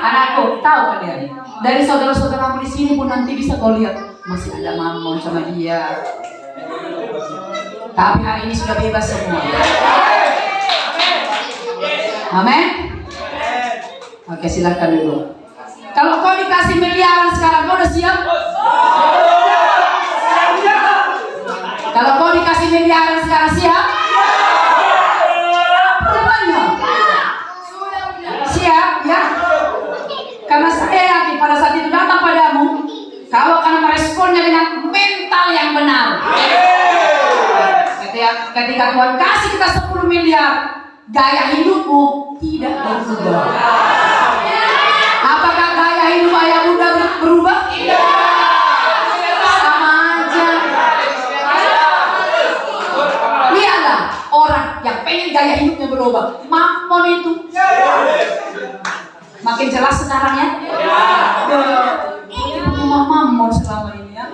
Speaker 1: Anakku, tahu kalian? Dari saudara-saudaramu di sini pun nanti bisa kau lihat masih ada Mamon sama dia. Tapi hari ini sudah bebas semua. Amin. Oke, silakan dulu. Kalau kau dikasih miliaran sekarang, kau udah siap? Kalau kau dikasih miliaran sekarang, siap? Rupanya siap, ya? Karena saya yakin pada saat itu datang padamu, kau akan meresponnya dengan mental yang benar. Ketika Tuhan kasih kita 10 miliar, gaya hidupmu tidak berubah. Apakah gaya hidup ayah bunda berubah? Tidak. Sama aja. Lihatlah orang yang pengen gaya hidupnya berubah, mamon itu. Makin jelas sekarang ya. Mamon selama ini ya.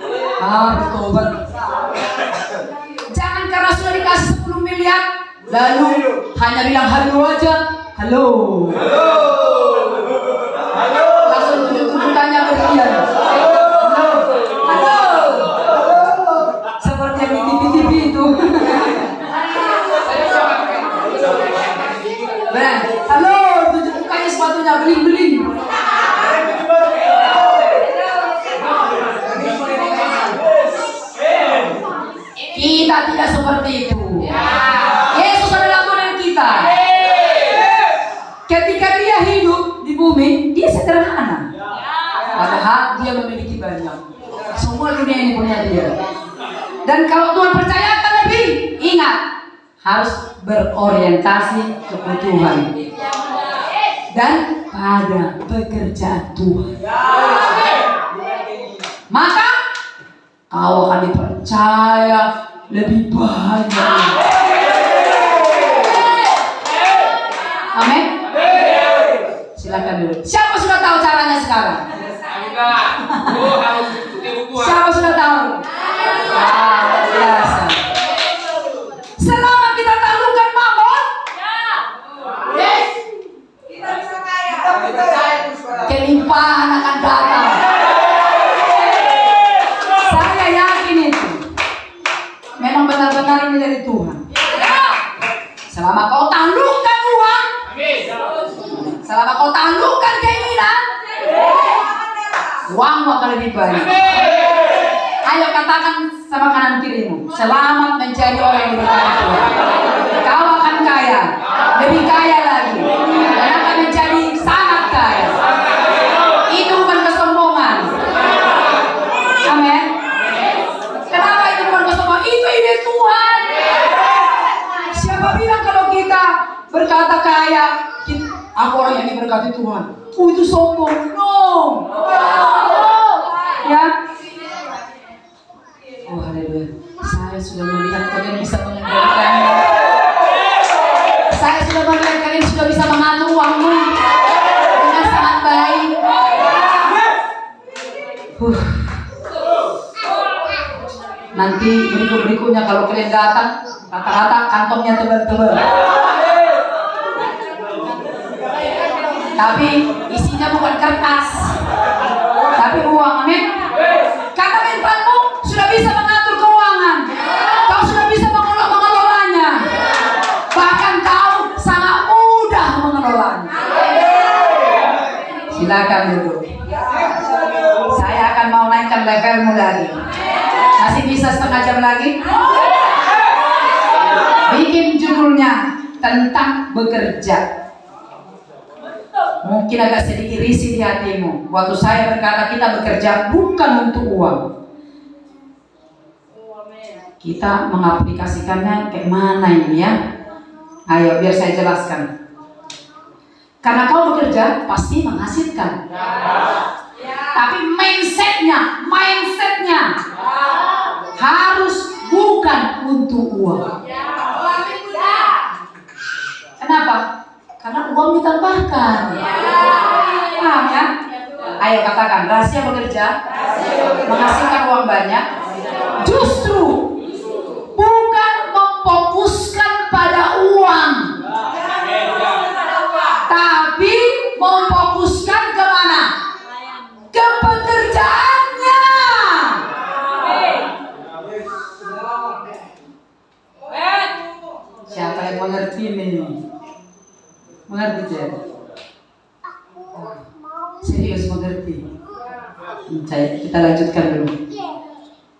Speaker 1: Bertobat. Jangan karena sudah dikasih 10 miliar lalu hanya bilang halo aja. Halo. Langsung tunjuk-tunjukkannya berlian. Halo. Seperti yang di TV itu. Benar. Halo, tunjuk mukanya sepatunya beling-beling. Kita tidak seperti itu. Yesus adalah Tuhan kita. Ketika dia hidup di bumi, dia sederhana. Padahal dia memiliki banyak. Semua dunia ini punya dia. Dan kalau Tuhan percayakan lebih, ingat, harus berorientasi kebutuhan dan pada pekerjaan Tuhan. Maka kau akan dipercaya lebih banyak. Amin. Silakan dulu. Siapa sudah tahu caranya sekarang? Siapa sudah tahu? Biasa. Selama kita taklukkan mamon,
Speaker 2: Kita bisa kaya.
Speaker 1: kelimpahan akan datang. Saya yakin itu. Memang benar-benar ini dari Tuhan. Selama kau taklukkan uang, selama kau taklukkan keinginan, uangmu akan lebih banyak. Ayo katakan sama kanan kirimu, selamat menjadi orang yang diberkati Tuhan. Kau akan kaya, lebih kaya lagi, dan akan menjadi sangat kaya. Itu bukan kesombongan. Amin. Kenapa itu bukan kesombongan? Itu ide Tuhan. Siapa bilang kalau kita berkata kaya, aku orang yang diberkati Tuhan? Itu sombong. No. Ya. Oh haleluya. Saya sudah melihat kalian bisa mengendalikan. Saya sudah melihat kalian sudah bisa mengatur uangmu dengan sangat baik. Nanti berikutnya kalau kalian datang, rata-rata kantongnya tebal-tebal. Tapi isinya bukan kertas, tapi uang. Amin. Karena mentalmu sudah bisa mengatur keuangan, kau sudah bisa mengelolanya, bahkan kau sangat mudah mengelolanya. Silakan duduk. Saya akan mau naikkan levelmu lagi. Masih bisa setengah jam lagi? Bikin judulnya tentang bekerja. Mungkin agak sedikit risih di hatimu waktu saya berkata kita bekerja bukan untuk uang. Kita mengaplikasikannya kayak mana ini ya? Ayo biar saya jelaskan. Karena kau bekerja pasti menghasilkan. Tapi mindsetnya harus bukan untuk uang. Kenapa? Karena uang ditambahkan. Paham ya? Ayo katakan, rahasia bekerja menghasilkan uang banyak justru bukan memfokuskan pada uang, tapi memfokuskan kemana? Ke pekerjaannya. Siapa yang mengerti nih? Mengerti tidak? Serius mengerti? Kita lanjutkan dulu.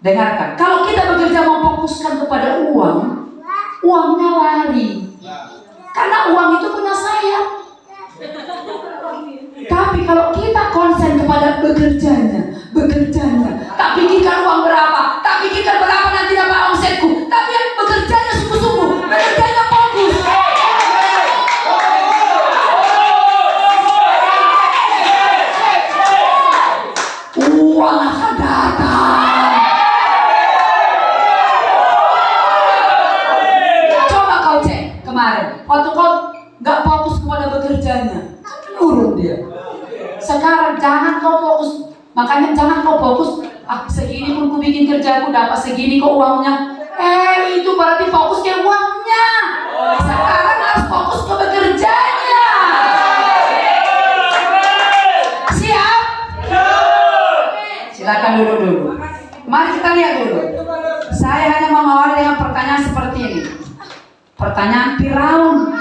Speaker 1: Dengarkan. Kalau kita bekerja memfokuskan kepada uang, uangnya lari. Karena uang itu punya saya. Tapi kalau kita konsen kepada bekerjanya, tak pikirkan uang berapa, tak pikirkan berapa nanti dapat omsetku, tapi bekerjanya uang akan datang. Coba kau cek kemarin, waktu kau nggak fokus kepada bekerjanya, turun dia. Sekarang jangan kau fokus, makanya jangan kau fokus. Segini pun ku bikin kerjaku dapat segini kok uangnya. Itu berarti fokus ke uangnya. Sekarang harus fokus ke bekerjanya. Siap? Silakan dulu. Mari kita lihat dulu. Saya hanya mau mengawali dengan pertanyaan seperti ini. Pertanyaan Firaun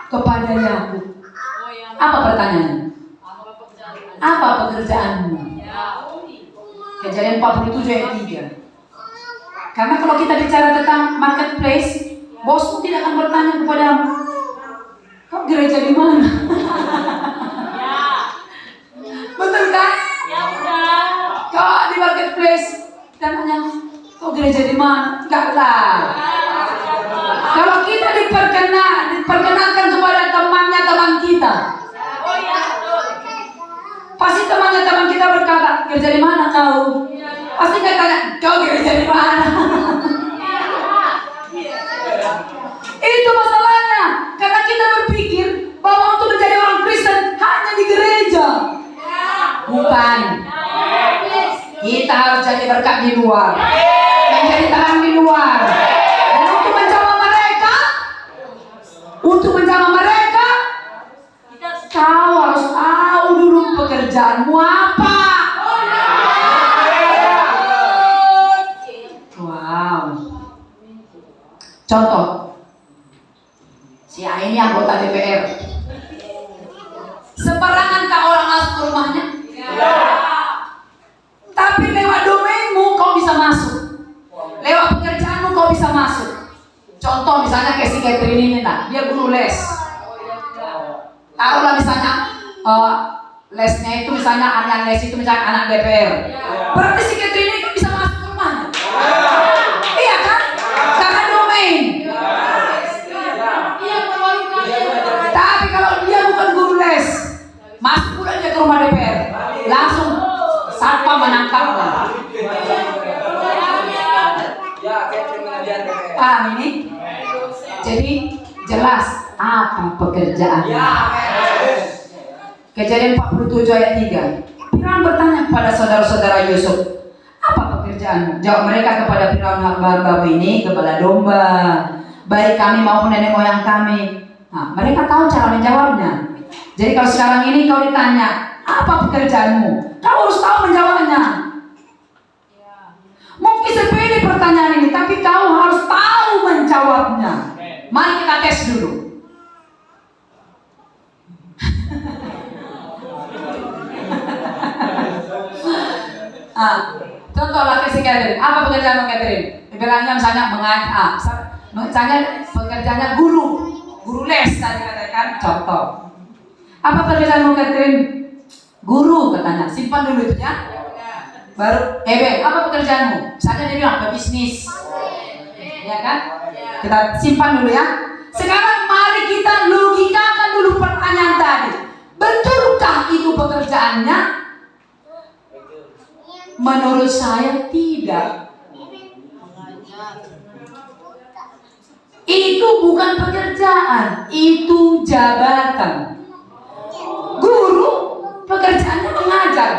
Speaker 1: kepada Yakub. Apa pertanyaannya? Apa pekerjaanmu? Kejadian 47 ayat 3. Karena kalau kita bicara tentang marketplace, bosmu tidak akan bertanya kepadamu, kau gereja di mana? Betul kan? Kau di marketplace dan tanya, kau gereja di mana? Enggak lah. Kalau kita diperkenalkan kepada temannya teman kita, pasti temannya teman kita berkata, gereja di mana kau? Pasti dia tanya, kau gereja di mana? Itu masalahnya, karena kita berpikir bahwa untuk menjadi orang Kristen hanya di gereja. Bukan. Kita harus jadi berkat di luar, menjadi terang di luar. Dan untuk menjamah mereka, kau harus tahu dulu pekerjaanmu apa. Wow. Contoh, si A ini anggota DPR. Sembarangankah orang masuk ke rumahnya? Tapi lewat domainmu kau bisa masuk. Lewat pekerjaanmu kau bisa masuk. Contoh misalnya kayak si Catherine ini, dia guru les. Taruhlah misalnya lesnya itu misalnya anak les itu misalnya anak DPR. Berarti si Catherine ini bisa masuk ke rumahnya. Iya kan? Karena domain. Tapi kalau dia bukan guru les, masuk pula dia ke rumah DPR, langsung satpam menangkapnya. Paham ini? Jadi jelas apa pekerjaannya. Kejadian 47 ayat 3. Firaun bertanya kepada saudara-saudara Yusuf, apa pekerjaanmu? Jawab mereka kepada Firaun, hamba-hamba ini gembala domba, baik kami maupun nenek moyang kami. Nah, mereka tahu cara menjawabnya. Jadi kalau sekarang ini kau ditanya, apa pekerjaanmu? Kau harus tahu menjawabnya. Mungkin sepele pertanyaan ini, tapi kau harus tahu menjawabnya. Mari kita tes dulu. Contoh laki si Catherine, apa pekerjaanmu Catherine? Bilangnya misalnya misalnya pekerjaannya guru les tadi katakan contoh. Apa pekerjaanmu Catherine? Guru katanya, simpan dulu itu ya. Baru, apa pekerjaanmu? Misalnya dia bilang pebisnis, ya kan? Kita simpan dulu ya. Sekarang mari kita logikakan dulu pertanyaan tadi. Betulkah itu pekerjaannya? Menurut saya tidak. Itu bukan pekerjaan, itu jabatan. Guru pekerjaannya mengajar.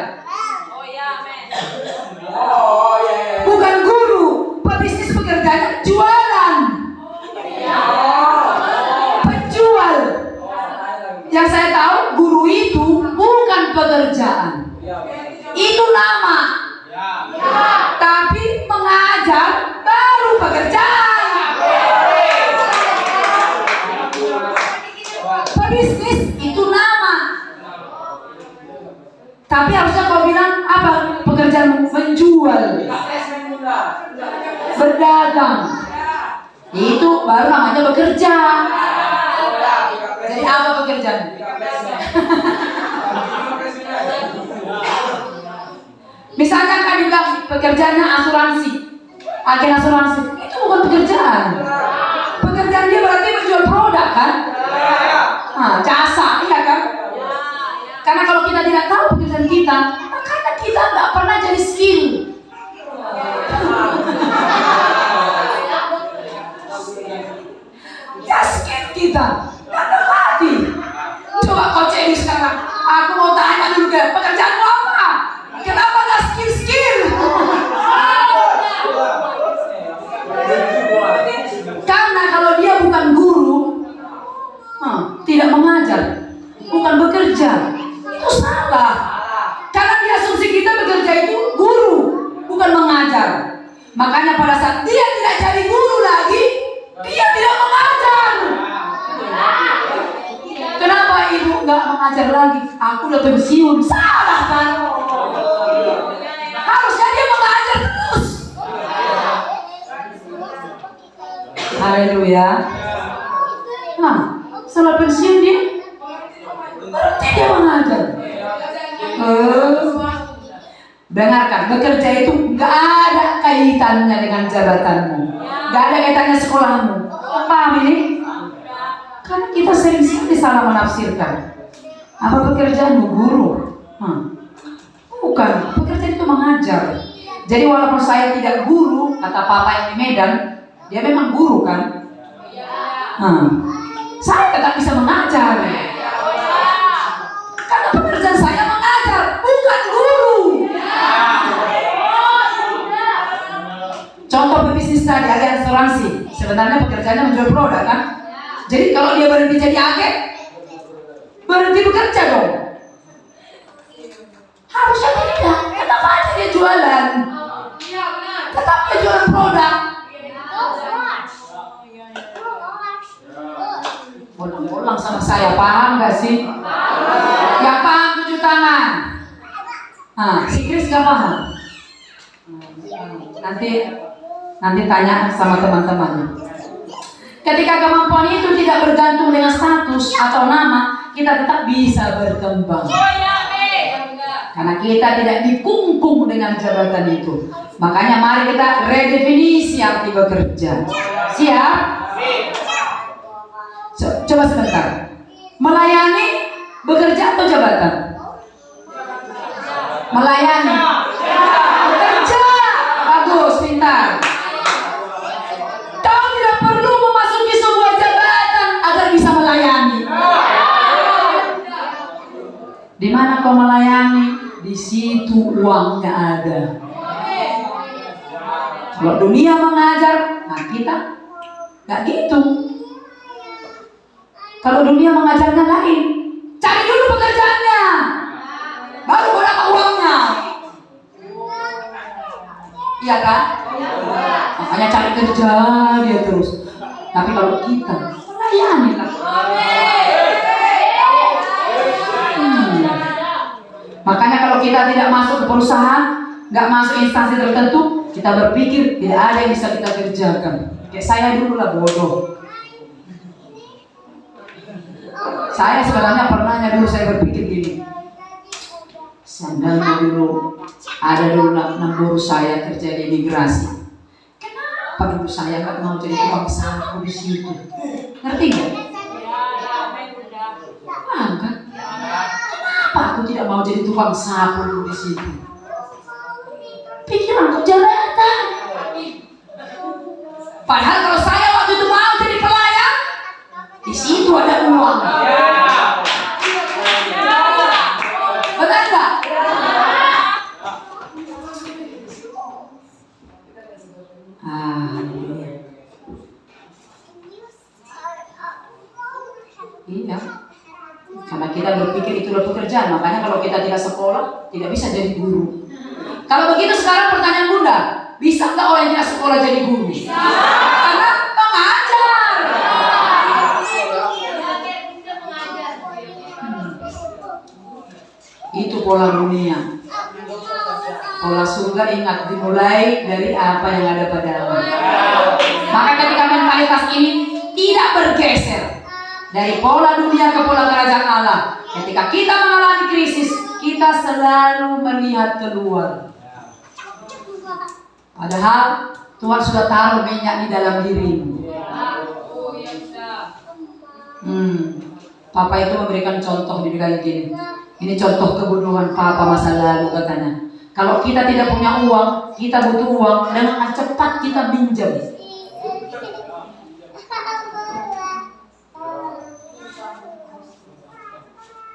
Speaker 1: Bukan guru, pebisnis pekerjaannya jualan. Penjual. Yang saya tahu guru itu bukan pekerjaan. Itu nama. Tapi mengajar baru pekerjaan. Pebisnis itu nama. Tapi harusnya kau bilang apa pekerjaan? Menjual, berdagang. Itu baru namanya bekerja. Jadi apa pekerjaan? Misalnya kan dibilang pekerjaannya asuransi, agen asuransi, itu bukan pekerjaan. Pekerjaan dia berarti menjual produk kan? Jasa, iya kan? Karena kalau kita tidak tahu pekerjaan kita, maka Karena kita nggak pernah jadi skill. Ya skill kita nggak terlatih. Coba kau cek sekarang. Aku mau tanya dulu deh, pekerjaanmu apa? Kenapa nggak skill? Karena kalau dia bukan guru, tidak mengajar, bukan bekerja, itu salah. Karena di asumsi kita bekerja itu guru, bukan mengajar. Makanya pada saat dia tidak jadi guru lagi, dia tidak mengajar. Kenapa ibu nggak mengajar lagi? Aku udah pensiun. Salah kan? Harusnya dia mengajar terus. Haleluya. Nah, setelah pensiun dia berarti dia mengajar. Dengarkan, bekerja itu nggak ada kaitannya dengan jabatanmu, nggak ada kaitannya sekolahmu. Paham ini? Karena kita sering salah menafsirkan. Apa pekerjaanmu? Guru? Bukan, pekerjaan itu mengajar. Jadi walaupun saya tidak guru, kata papa yang di Medan, dia memang guru kan? Saya tetap bisa mengajar. Karena pekerjaan saya mengajar, bukan guru. Contoh berbisnis tadi, agen asuransi. Sebenarnya pekerjaannya menjual produk kan? Jadi kalau dia berhenti jadi agen, berhenti bekerja dong. Harusnya tidak. Kenapa aja dia jualan? Tetap dia jualan produk. Bolang sama saya, paham gak sih? Yang paham 7 tangan. Si Chris gak paham. Nanti tanya sama teman-temannya. Ketika kemampuan itu tidak bergantung dengan status atau nama, kita tetap bisa berkembang. Karena kita tidak dikungkung dengan jabatan itu. Makanya mari kita redefinisi arti bekerja. Siap? Coba sebentar. Melayani, bekerja atau jabatan? Melayani. Bekerja. Bagus, pintar. Kau tidak perlu memasuki sebuah jabatan agar bisa melayani. Di mana kau melayani? Di situ uangnya ada. Kalau dunia mengajar, nah kita nggak gitu. Kalau dunia mengajarnya lain, cari dulu pekerjaannya, baru kau dapat uangnya. Iya kan? Makanya cari kerja dia terus. Tapi kalau kita melayani lah. Makanya kalau kita tidak masuk ke perusahaan, nggak masuk instansi tertentu, kita berpikir tidak ada yang bisa kita kerjakan. Kayak saya dulu lah bodoh. Saya sebenarnya pernahnya dulu saya berpikir gini. Sandalnya dulu ada dulu 6 guru saya kerja di imigrasi. Kenapa dulu saya nggak mau jadi tukang sapu di situ? Ngerti nggak? Paham kan? Kenapa aku tidak mau jadi tukang sapu di situ? Pikiranku jabatan. Padahal kalau saya waktu itu mau jadi pelayan, di situ ada uang. Benar nggak? Iya. Karena kita berpikir itulah pekerjaan, makanya kalau kita tidak sekolah, tidak bisa jadi guru. Kalau begitu sekarang pertanyaan Bunda, bisa nggak orang yang tidak sekolah jadi guru? Bisa. Karena mengajar. Itu pola dunia. Pola surga ingat dimulai dari apa yang ada padamu. Maka ketika mentalitas ini tidak bergeser dari pola dunia ke pola kerajaan Allah, ketika kita mengalami krisis, kita selalu melihat keluar. Padahal Tuhan sudah taruh minyak di dalam dirimu. Papa itu memberikan contoh di bidang gini. Ini contoh kebodohan papa masa lalu katanya. Kalau kita tidak punya uang, kita butuh uang, dengan cepat kita pinjam.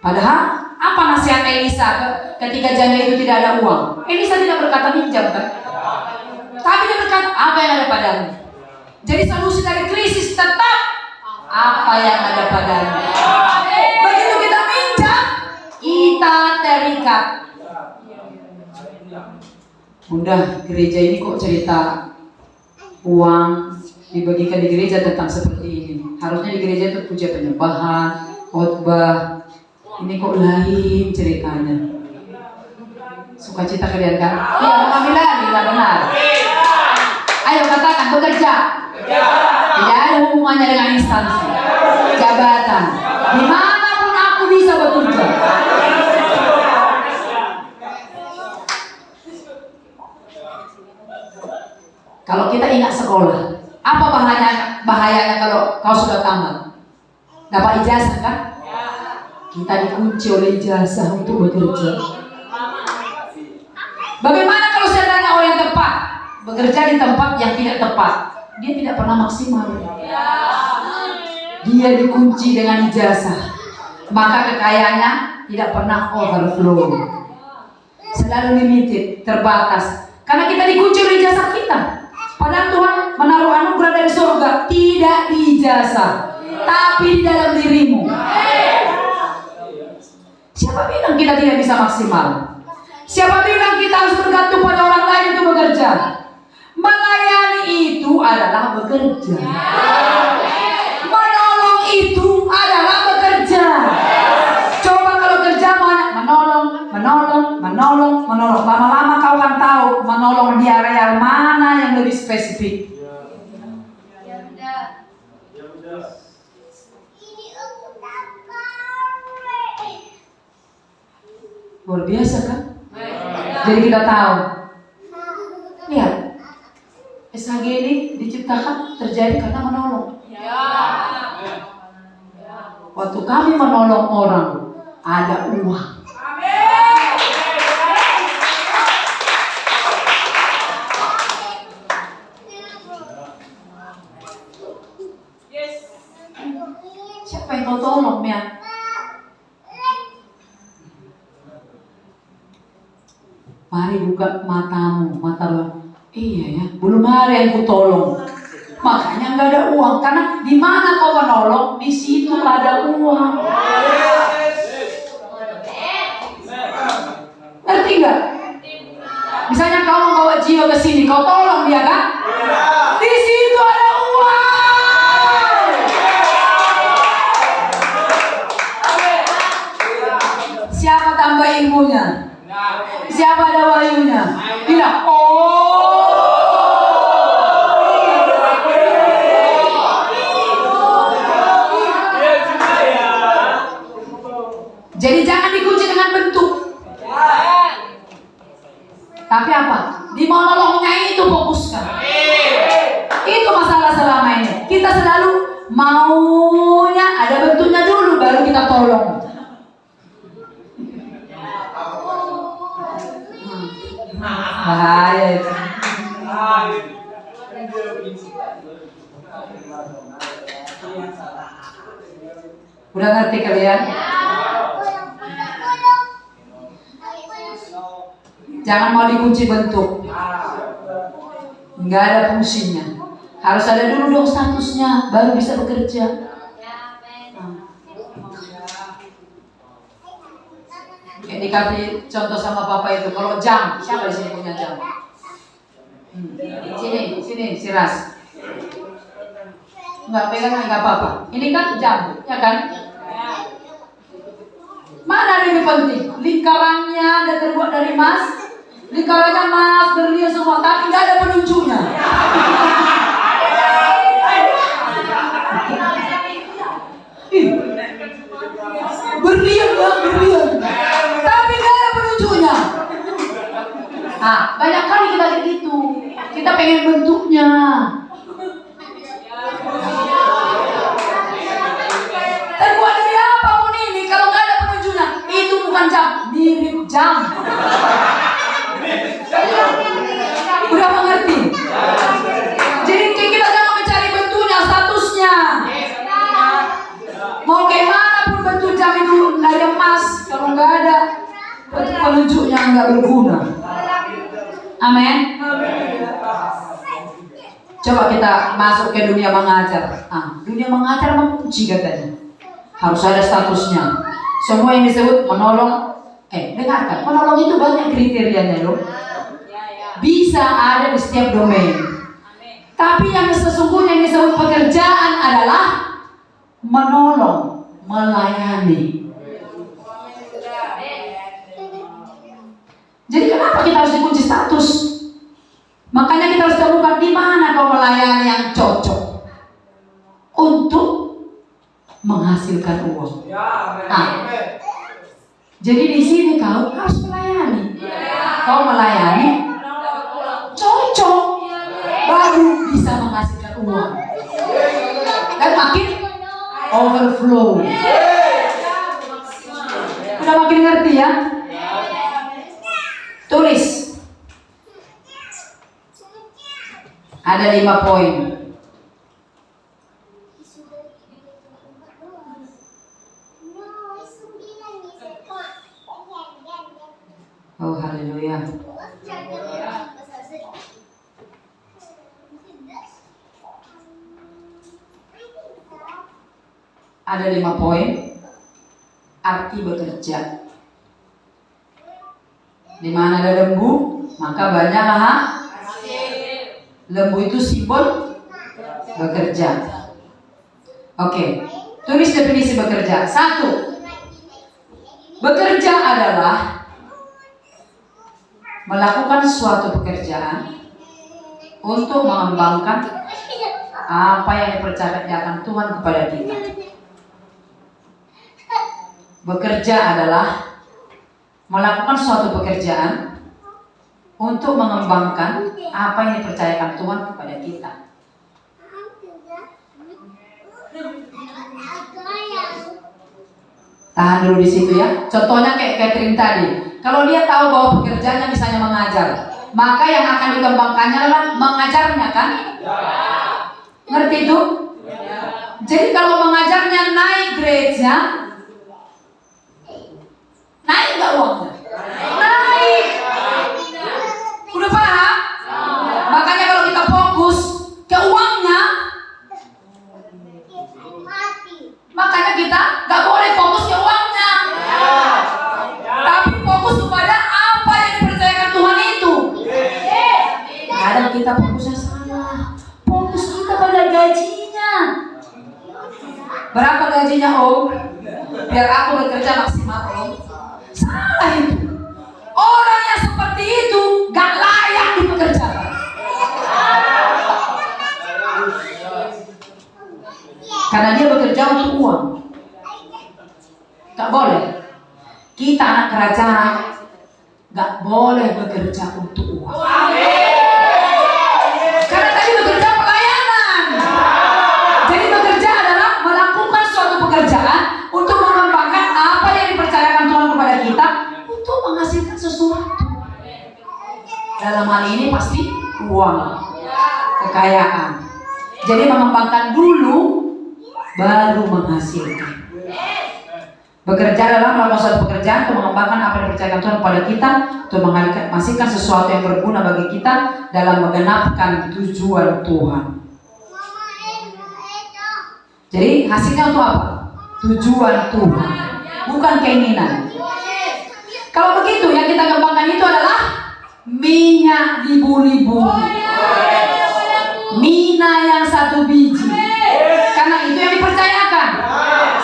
Speaker 1: Padahal apa nasihat Elisa ketika janda itu tidak ada uang? Elisa tidak berkata pinjam kan? Tapi dia berkata apa yang ada padamu. Jadi solusi dari krisis tetap apa yang ada padamu. Begitu kita pinjam, kita terikat. Bunda, gereja ini kok cerita uang dibagikan di gereja tentang seperti ini. Harusnya di gereja itu puja penyembahan, khotbah. Ini kok lain ceritanya. Sukacita kalian kan? Iya, kami lari, lah benar. Ayo katakan bekerja. Tidak ada hubungannya dengan instansi, jabatan. Dimanapun aku bisa bekerja. Kalau kita ingat sekolah, apa bahayanya kalau kau sudah tamat? Dapat ijazah kan? Kita dikunci oleh ijazah untuk bekerja. Bagaimana kalau seandainya orang yang tepat bekerja di tempat yang tidak tepat? Dia tidak pernah maksimal. Dia dikunci dengan ijazah, maka kekayaannya tidak pernah overflow. Selalu limited, terbatas. Karena kita dikunci oleh ijazah kita. Padahal Tuhan menaruh anugerah dari surga tidak di ijazah, tapi di dalam dirimu. Siapa bilang kita tidak bisa maksimal? Siapa bilang kita harus bergantung pada orang lain untuk bekerja? Melayani itu adalah bekerja. Menolong itu adalah bekerja. Coba kalau kerja menolong. Lama-lama kau akan tahu menolong di area mana yang lebih spesifik. Luar biasa kan? Jadi kita tahu. Lihat, SHG ini diciptakan terjadi karena menolong. Waktu kami menolong orang, ada uang. Siapa yang kau tolong ya? Mari buka matamu, iya ya, belum ada yang ku tolong. Makanya nggak ada uang, karena di mana kau menolong, di situ ada uang. Ngerti nggak? Misalnya kau mau bawa Gio ke sini, kau tolong dia kan? Di situ ada uang. Siapa tambah ilmunya? Siapa ada wayunya? Bilang, jadi jangan dikunci dengan bentuk. Tapi apa? Di monolognya itu fokuskan. Itu masalah selama ini. Kita selalu maunya ada bentuknya dulu, baru kita tolong. Bahaya itu. Udah ngerti kalian? Jangan mau dikunci bentuk. Nggak ada fungsinya. Harus ada dulu dong statusnya, baru bisa bekerja. Kayak dikasih contoh sama papa itu, kalau jam, siapa di sini punya jam? Sini, si Ras. Nggak pegang nggak apa-apa. Ini kan jam, ya kan? Mana yang lebih penting? Lingkarannya ada terbuat dari emas, lingkarannya emas, berlian semua, tapi nggak ada penunjuknya. Berlian. Tapi nggak ada penunjuknya. Nah, banyak kali kita kayak gitu. Kita pengen bentuknya. Terbuat dari apapun ini, kalau nggak ada penunjuknya, itu bukan jam jam. Udah mengerti? Jadi kita jangan mencari bentuknya, statusnya. Mau kayak mana pun bentuk jam itu dari emas, kalau nggak ada penunjuknya nggak berguna. Amin. Coba kita masuk ke dunia mengajar. Dunia mengajar menguji katanya. Harus ada statusnya. Semua yang disebut menolong. Dengarkan, menolong itu banyak kriterianya loh. Bisa ada di setiap domain. Tapi yang sesungguhnya yang disebut pekerjaan adalah menolong, melayani. Jadi kenapa kita harus dikunci status? Makanya kita harus temukan di mana kau melayani yang cocok untuk menghasilkan uang. Jadi di sini kau harus melayani. Kau melayani cocok, baru bisa menghasilkan uang. Dan makin overflow. Udah makin ngerti ya? Tulis. Ada 5 poin. Oh, haleluya. Ada 5 poin. Arti bekerja. Di mana ada lembu, maka banyaklah hasil. Lembu itu simbol bekerja. Oke, tulis definisi bekerja. 1. Bekerja adalah melakukan suatu pekerjaan untuk mengembangkan apa yang dipercayakan Tuhan kepada kita. Bekerja adalah melakukan suatu pekerjaan untuk mengembangkan apa yang dipercayakan Tuhan kepada kita. Tahan dulu di situ ya. Contohnya kayak Catherine tadi. Kalau dia tahu bahwa pekerjaannya misalnya mengajar, maka yang akan dikembangkannya adalah mengajarnya, kan? Ngerti itu? Jadi kalau mengajarnya naik grade-nya, naik nggak uangnya? Naik. Udah paham? Makanya kalau kita fokus ke uangnya, makanya kita nggak boleh fokus ke uangnya, tapi fokus kepada apa yang dipercayakan Tuhan itu. Kadang kita fokusnya salah. Fokus kita pada gajinya. Berapa gajinya, Om? Biar aku bekerja maksimal, Om. Salah itu. Orang yang seperti itu gak layak dipekerjakan. Karena dia bekerja untuk uang. Gak boleh. Kita anak kerajaan gak boleh bekerja untuk uang. Karena tadi bekerja pelayanan. Jadi bekerja adalah melakukan suatu pekerjaan untuk mengembangkan apa yang dipercayakan Tuhan kepada kita untuk menghasilkan sesuatu. Dalam hal ini pasti uang, kekayaan. Jadi mengembangkan dulu, baru menghasilkan. Bekerja adalah melakukan suatu pekerjaan untuk mengembangkan apa yang dipercayakan Tuhan kepada kita, untuk menghasilkan sesuatu yang berguna bagi kita dalam menggenapkan tujuan Tuhan. Jadi hasilnya untuk apa? Tujuan Tuhan, bukan keinginan. Kalau begitu, yang kita kembangkan itu adalah minyak di bumi-bumi, mina yang 1 biji. Karena itu yang dipercayakan.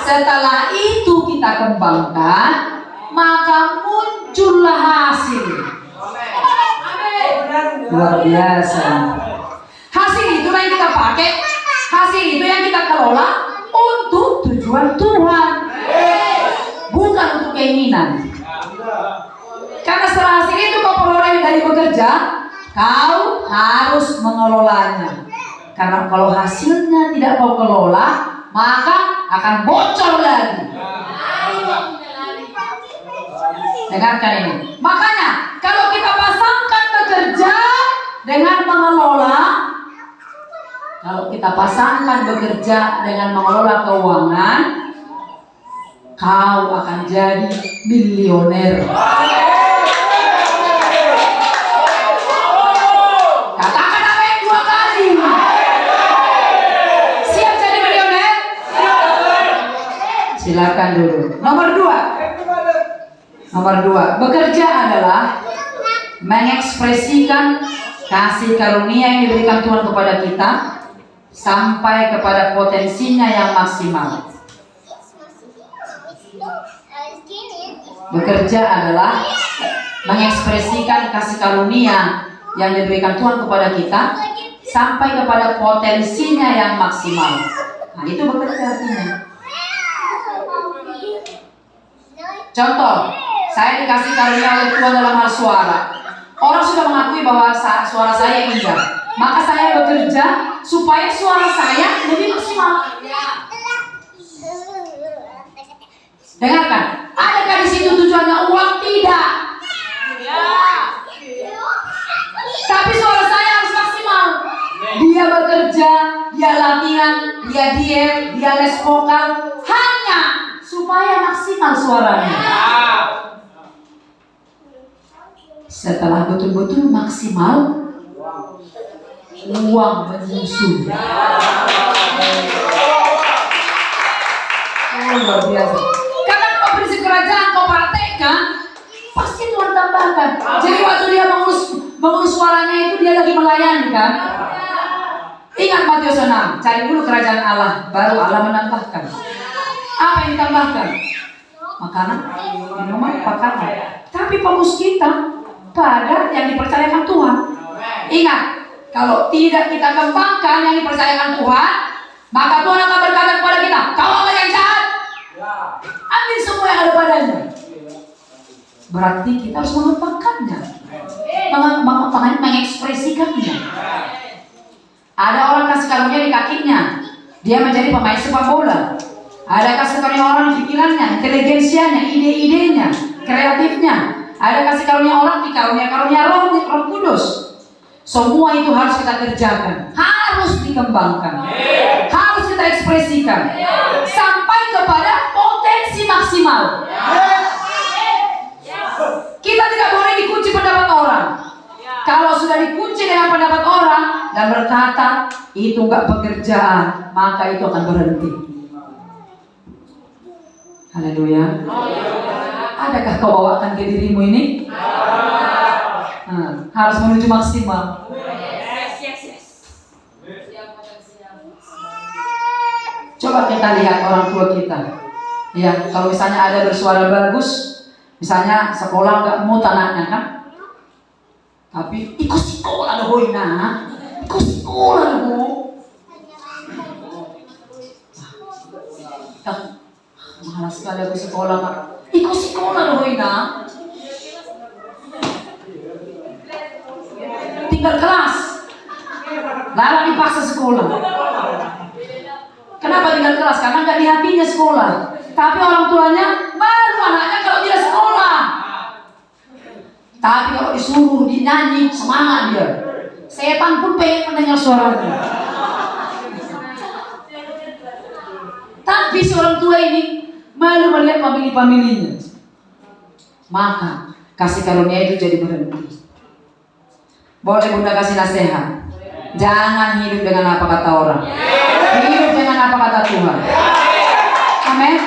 Speaker 1: Setelah itu kita kembangkan, maka muncullah hasil. Luar biasa. Hasil itu yang kita pakai, hasil itu yang kita kelola untuk tujuan Tuhan, bukan untuk keinginan. Karena setelah hasil itu kau peroleh dari bekerja, kau harus mengelolanya. Karena kalau hasilnya tidak kau kelola, maka akan bocor lagi. Dengarkan ini. Makanya kalau kita pasangkan bekerja dengan mengelola, kalau kita pasangkan bekerja dengan mengelola keuangan, kau akan jadi milioner. Katakan amin 2 kali. Siap jadi milioner? Silakan dulu. Nomor 2, bekerja adalah mengekspresikan kasih karunia yang diberikan Tuhan kepada kita sampai kepada potensinya yang maksimal. Bekerja adalah mengekspresikan kasih karunia yang diberikan Tuhan kepada kita sampai kepada potensinya yang maksimal. Nah, itu bekerja artinya. Contoh, saya dikasih karunia oleh Tuhan dalam hal suara. Orang sudah mengakui bahwa suara saya indah, maka saya bekerja supaya suara saya lebih maksimal. Dengarkan, adakah di situ tujuannya uang? Tidak. Tapi suara saya harus maksimal. Dia bekerja, dia latihan, dia diet, dia les vokal, hanya supaya maksimal suaranya. Setelah betul-betul maksimal, uang menyusul. Luar biasa. Karena kau prinsip kerajaan kau praktekkan, pasti Tuhan tambahkan. Jadi waktu dia mengurus suaranya itu, dia lagi melayani kan? Ingat Matius 6, cari dulu kerajaan Allah, baru Allah menambahkan. Apa yang ditambahkan? Makanan, minuman, pakaian. Tapi fokus kita pada yang dipercayakan Tuhan. Ingat, kalau tidak kita kembangkan yang dipercayakan Tuhan, maka Tuhan akan berkata kepada kita, kau orang yang jahat, ambil semua yang ada padanya. Berarti kita harus mengembangkannya, mengekspresikannya. Ada orang kasih karunia di kakinya, dia menjadi pemain sepak bola. Ada kasih karunia orang di pikirannya, inteligensianya, ide-idenya, kreatifnya. Ada kasih karunia orang di karunia Roh Kudus. Semua itu harus kita kerjakan, harus dikembangkan, harus kita ekspresikan sampai kepada potensi maksimal. Kita tidak boleh dikunci pendapat orang. Kalau sudah dikunci dengan pendapat orang dan berkata itu enggak pekerjaan, maka itu akan berhenti. Haleluya. Adakah kau bawakan ke dirimu ini? Harus menuju maksimal. Coba kita lihat orang tua kita. Ya, kalau misalnya ada bersuara bagus, misalnya sekolah nggak mau anaknya kan, tapi ikut sekolah dong boy nak, ikut sekolah dong. Malas sekali aku sekolah kak, ikut sekolah dong boy nak. Tinggal kelas, larang dipaksa sekolah. Kenapa tinggal kelas? Karena nggak di hatinya sekolah. Tapi orang tuanya malu anaknya kalau tidak sekolah. Tapi kalau disuruh dinyanyi, semangat dia. Setan pun pengen mendengar suaranya. Tapi seorang tua ini malu melihat famili-familinya. Maka kasih karunia itu jadi berhenti. Boleh Bunda kasih nasihat? Jangan hidup dengan apa kata orang. Hidup dengan apa kata Tuhan. Amin.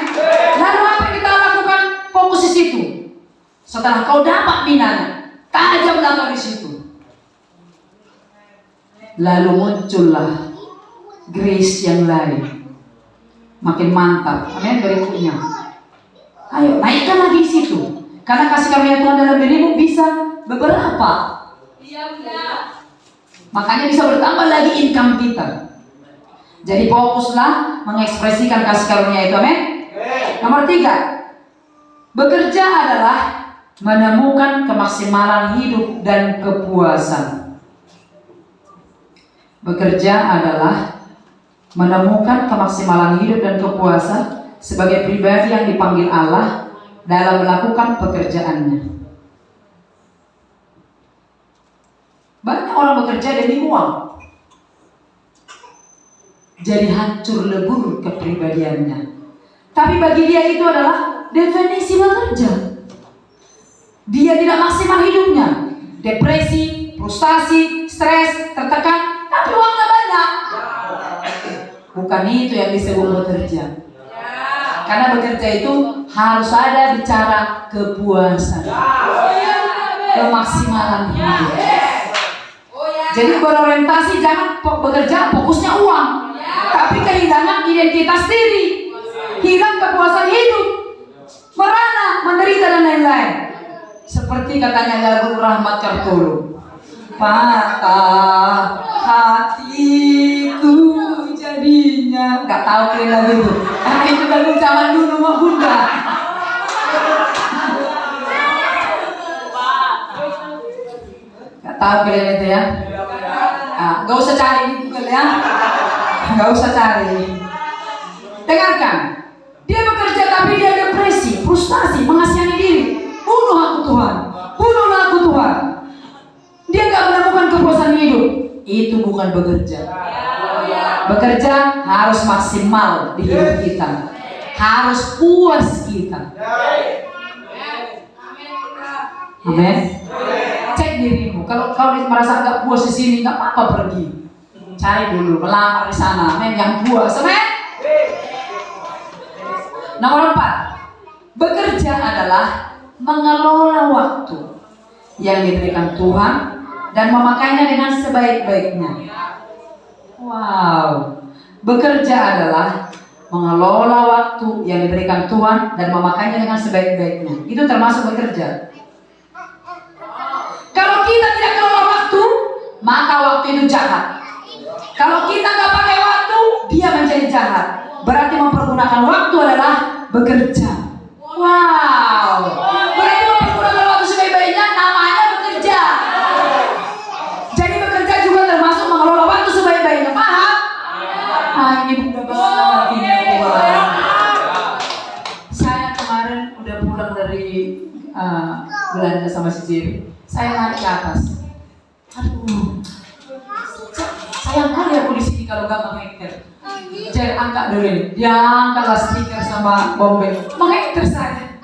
Speaker 1: Lalu apa yang kita lakukan? Fokus di situ. Setelah kau dapat minanya, tajamlah di situ. Lalu muncullah grace yang lain, makin mantap. Amin. Berikutnya, ayo naikkan lagi di situ. Karena kasih karunia Tuhan dalam dirimu bisa beberapa. Makanya bisa bertambah lagi income kita. Jadi fokuslah mengekspresikan kasih karunia itu, amin. Nomor 3, bekerja adalah menemukan kemaksimalan hidup dan kepuasan. Bekerja adalah menemukan kemaksimalan hidup dan kepuasan sebagai pribadi yang dipanggil Allah dalam melakukan pekerjaannya. Banyak orang bekerja demi uang, jadi hancur lebur kepribadiannya. Tapi bagi dia itu adalah definisi bekerja. Dia tidak maksimal hidupnya, depresi, frustasi, stres, tertekan, tapi uangnya banyak. Bukan itu yang disebut bekerja. Karena bekerja itu harus ada bicara kepuasan, kemaksimalan hidup. Jadi berorientasi jangan bekerja fokusnya uang, tapi kehilangan identitas diri, hilang kepuasan hidup, merana, menderita dan lain-lain. Seperti katanya lagu Rahmat Kartolo, patah hatiku jadinya. Gak tahu kalian lagu itu, karena itu lagu zaman dulu mah bunda. Gak tahu kalian itu ya. Gak usah cari di Google ya. Gak usah cari. Dengarkan, dia bekerja tapi dia depresi, frustasi, mengasihani diri. Bunuh aku Tuhan, bunuhlah aku Tuhan. Dia gak menemukan kepuasan hidup. Itu bukan bekerja. Bekerja harus maksimal di hidup kita, harus puas kita. Amin. Cek dirimu. Kalau kau merasa agak puas di sini, nggak apa-apa pergi. Cari dulu, melamar di sana. Amin. Yang puas. Amin. Nomor 4, bekerja adalah mengelola waktu yang diberikan Tuhan dan memakainya dengan sebaik-baiknya. Wow. Bekerja adalah mengelola waktu yang diberikan Tuhan dan memakainya dengan sebaik-baiknya. Itu termasuk bekerja. Kalau kita tidak kelola waktu, maka waktu itu jahat. Kalau kita nggak pakai waktu, dia menjadi jahat. Berarti mempergunakan waktu adalah bekerja. Wow. Berarti mempergunakan waktu sebaik-baiknya namanya bekerja. Jadi bekerja juga termasuk mengelola waktu sebaik-baiknya. Paham? Ini bunda banget ini. Saya kemarin udah pulang dari belanja sama si Jerry. Saya naik ke atas. Aduh, sayang kali aku di sini kalau gak mengekter. Jadi angkat dulu ini. Dia angkatlah stiker sama bombel. Mengekter saya.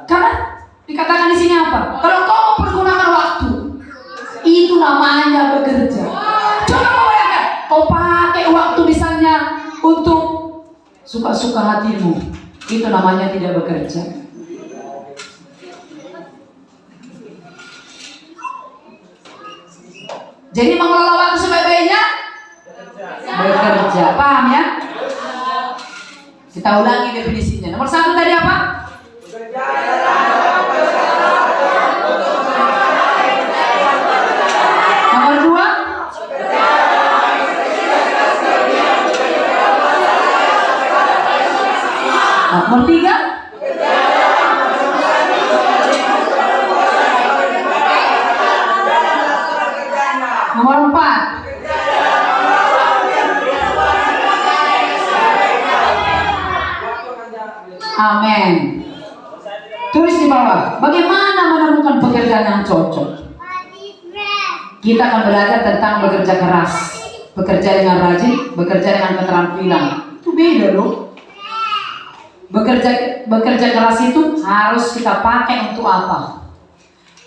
Speaker 1: Karena dikatakan di sini apa? Kalau kau mempergunakan waktu, itu namanya bekerja. Coba kau bayangkan, kau pakai waktu misalnya untuk suka-suka hatimu, itu namanya tidak bekerja. Jadi mengelola waktu sebaik-baiknya bekerja. Paham ya? Kita ulangi definisinya. Nomor 1 tadi apa? Nomor 2? Nomor 3? Nomor 4? Amin. Tulis di bawah, bagaimana menemukan pekerjaan yang cocok? Kita akan belajar tentang bekerja keras, bekerja dengan rajin, bekerja dengan keterampilan. Itu beda loh. Bekerja keras itu harus kita pakai untuk apa?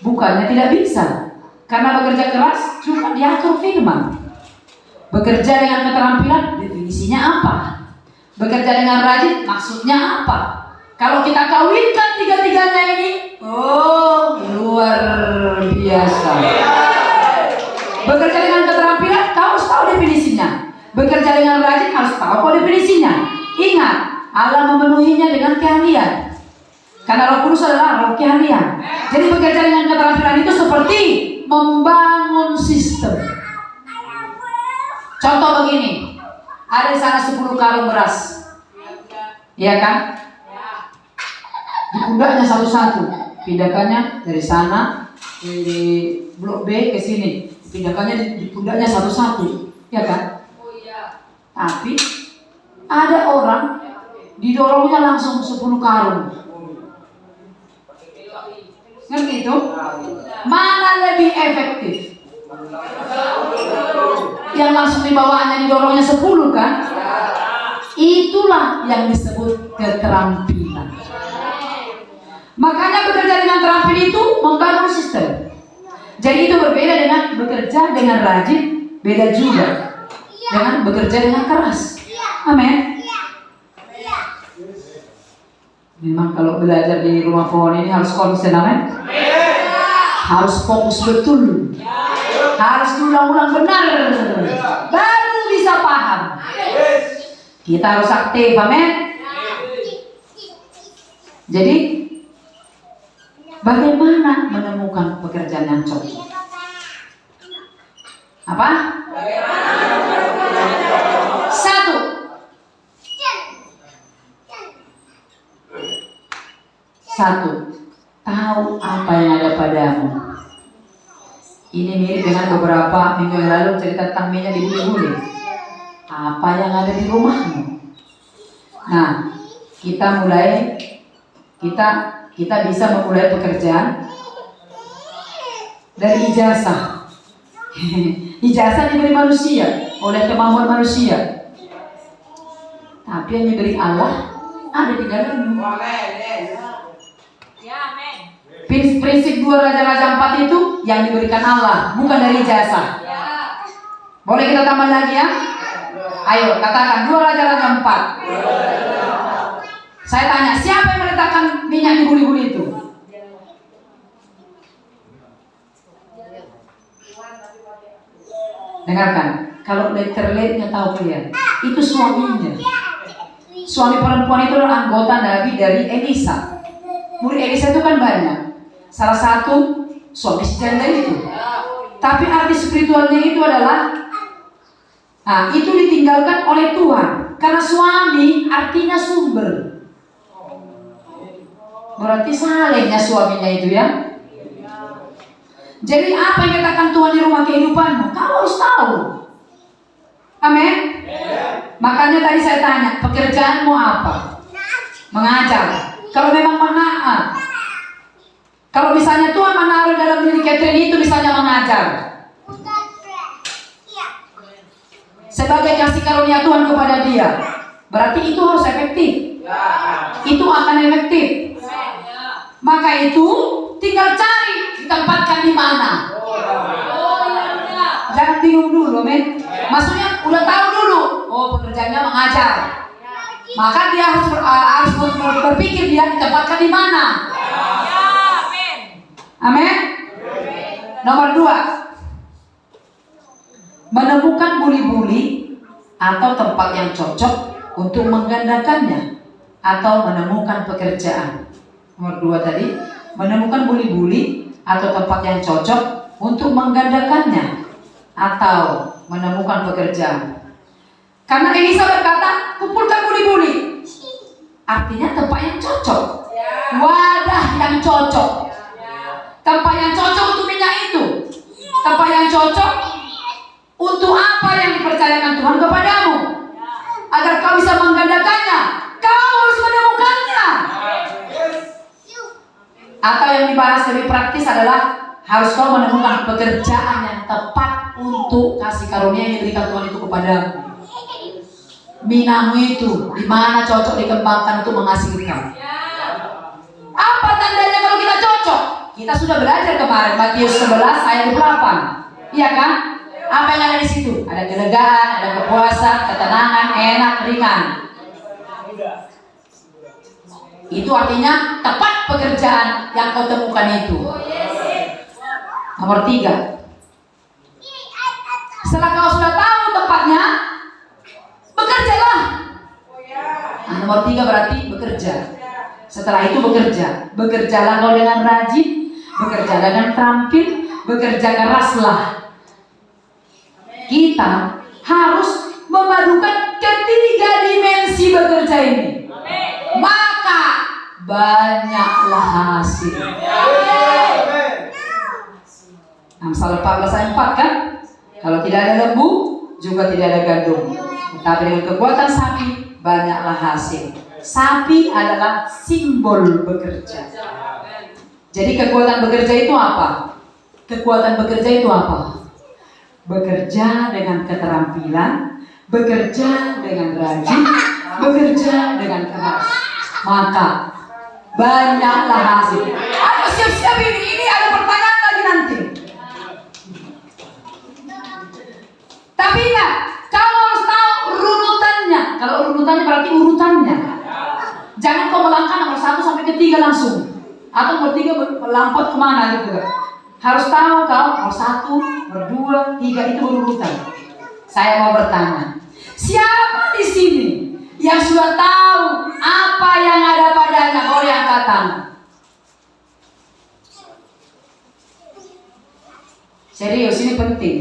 Speaker 1: Bukannya tidak bisa. Karena bekerja keras juga diatur firman. Bekerja dengan keterampilan, definisinya apa? Bekerja dengan rajin, maksudnya apa? Kalau kita kawinkan tiga-tiganya ini, oh luar biasa. Bekerja dengan keterampilan, kau harus tahu definisinya. Bekerja dengan rajin, harus tahu apa definisinya. Ingat, Allah memenuhinya dengan keahlian. Karena Roh Kudus adalah roh keahlian. Jadi bekerja dengan keterampilan itu seperti membangun sistem. Contoh begini, ada di sana 10 karung beras, iya kan? Di pundaknya satu-satu, pindahkannya dari sana di blok B ke sini, pindahkannya di pundaknya satu-satu, iya kan? Tapi Ada orang didorongnya langsung 10 karung. Ngerti itu? Mana lebih efektif? Yang langsung dibawaannya didorongnya 10 kan? Itulah yang disebut keterampilan. Makanya bekerja dengan terampil itu membangun sistem. Jadi itu berbeda dengan bekerja dengan rajin, beda juga dengan bekerja dengan keras. Amin. Memang kalau belajar di rumah pohon ini harus konsen, amin. Harus fokus betul. Harus diulang-ulang benar. Baru bisa paham. Kita harus aktif, amin. Jadi bagaimana menemukan pekerjaan yang cocok? Apa? Satu, tahu apa yang ada padamu. Ini mirip dengan beberapa minggu yang lalu cerita tentang minyak di buli-buli. Apa yang ada di rumahmu? Nah, kita bisa memulai pekerjaan dari ijazah. Ijazah diberi manusia oleh kemampuan manusia, tapi yang diberi Allah ada di dalammu. Prinsip 2 Raja-Raja 4 itu yang diberikan Allah, bukan dari ijazah. Boleh kita tambah lagi ya? Ayo katakan 2 Raja-Raja 4. Saya tanya, siapa yang meletakkan minyak di buli-buli itu? Dengarkan, kalau letterletnya tahu kalian, itu suaminya. Suami perempuan itu adalah anggota Nabi dari Elisa. Murid Elisa itu kan banyak. Salah satu suami si janda itu. Tapi arti spiritualnya itu adalah, itu ditinggalkan oleh Tuhan. Karena suami artinya sumber. Berarti salehnya suaminya itu ya. Jadi apa yang dikatakan Tuhan di rumah kehidupanmu? Kamu harus tahu. Amin. Makanya tadi saya tanya, pekerjaanmu apa? Mengajar. Kalau memang menaat, kalau misalnya Tuhan menaruh dalam diri Catherine itu misalnya mengajar, sebagai kasih karunia Tuhan kepada dia, berarti itu harus efektif. Itu akan efektif. Maka itu tinggal cari ditempatkan di mana. Jangan bingung dulu, men. Maksudnya udah tahu dulu. Oh, pekerjaannya mengajar. Maka dia harus berpikir dia ditempatkan di mana. Amin. Nomor 2, menemukan buli-buli atau tempat yang cocok untuk menggandakannya atau menemukan pekerjaan. Nomor 2 tadi, menemukan buli-buli atau tempat yang cocok untuk menggandakannya atau menemukan pekerjaan. Karena Elisa berkata, kumpulkan buli-buli. Artinya tempat yang cocok, wadah yang cocok, tempat yang cocok untuk minyak itu, tempat yang cocok untuk apa yang dipercayakan Tuhan kepadamu. Agar kau bisa menggandakannya, kau harus menemukannya. Atau yang dibahas lebih praktis adalah harus kau menemukan pekerjaan yang tepat untuk kasih karunia yang diberikan Tuhan itu kepadamu. Minamu itu di mana cocok dikembangkan untuk menghasilkan. Apa tandanya kalau kita cocok? Kita sudah belajar kemarin Matius 11 ayat 28. Iya kan? Apa yang ada di situ? Ada kelegaan, ada kepuasan, ketenangan, enak, ringan. Itu artinya tepat pekerjaan yang kau temukan itu. Nomor 3. Setelah kau sudah tahu tempatnya, bekerjalah. Nah, nomor 3 berarti bekerja. Setelah itu bekerja. Bekerjalah kau dengan rajin, bekerja dengan terampil, bekerja keraslah. Kita harus memadukan ketiga dimensi bekerja ini. Maka banyaklah hasil. Amsal 14 ayat 4 kan? Kalau tidak ada lembu, juga tidak ada gandum. Tetapi dengan kekuatan sapi, banyaklah hasil. Sapi adalah simbol bekerja. Jadi kekuatan bekerja itu apa? Kekuatan bekerja itu apa? Bekerja dengan keterampilan, bekerja dengan rajin, bekerja dengan keras. Maka banyaklah hasil. Ayo siap-siap ini ada pertanyaan lagi nanti. Tapi ingat, kamu harus tahu runutannya. Kalau runutannya berarti urutannya. Jangan kau melangkah nomor 1 sampai ke 3 langsung. Atau nomor 3 melampot kemana gitu. Harus tahu kau nomor 1, nomor 2, 3 itu urutan. Saya mau bertanya, siapa di sini yang sudah tahu apa yang ada padanya? Boleh angkat tangan. Serius, ini penting.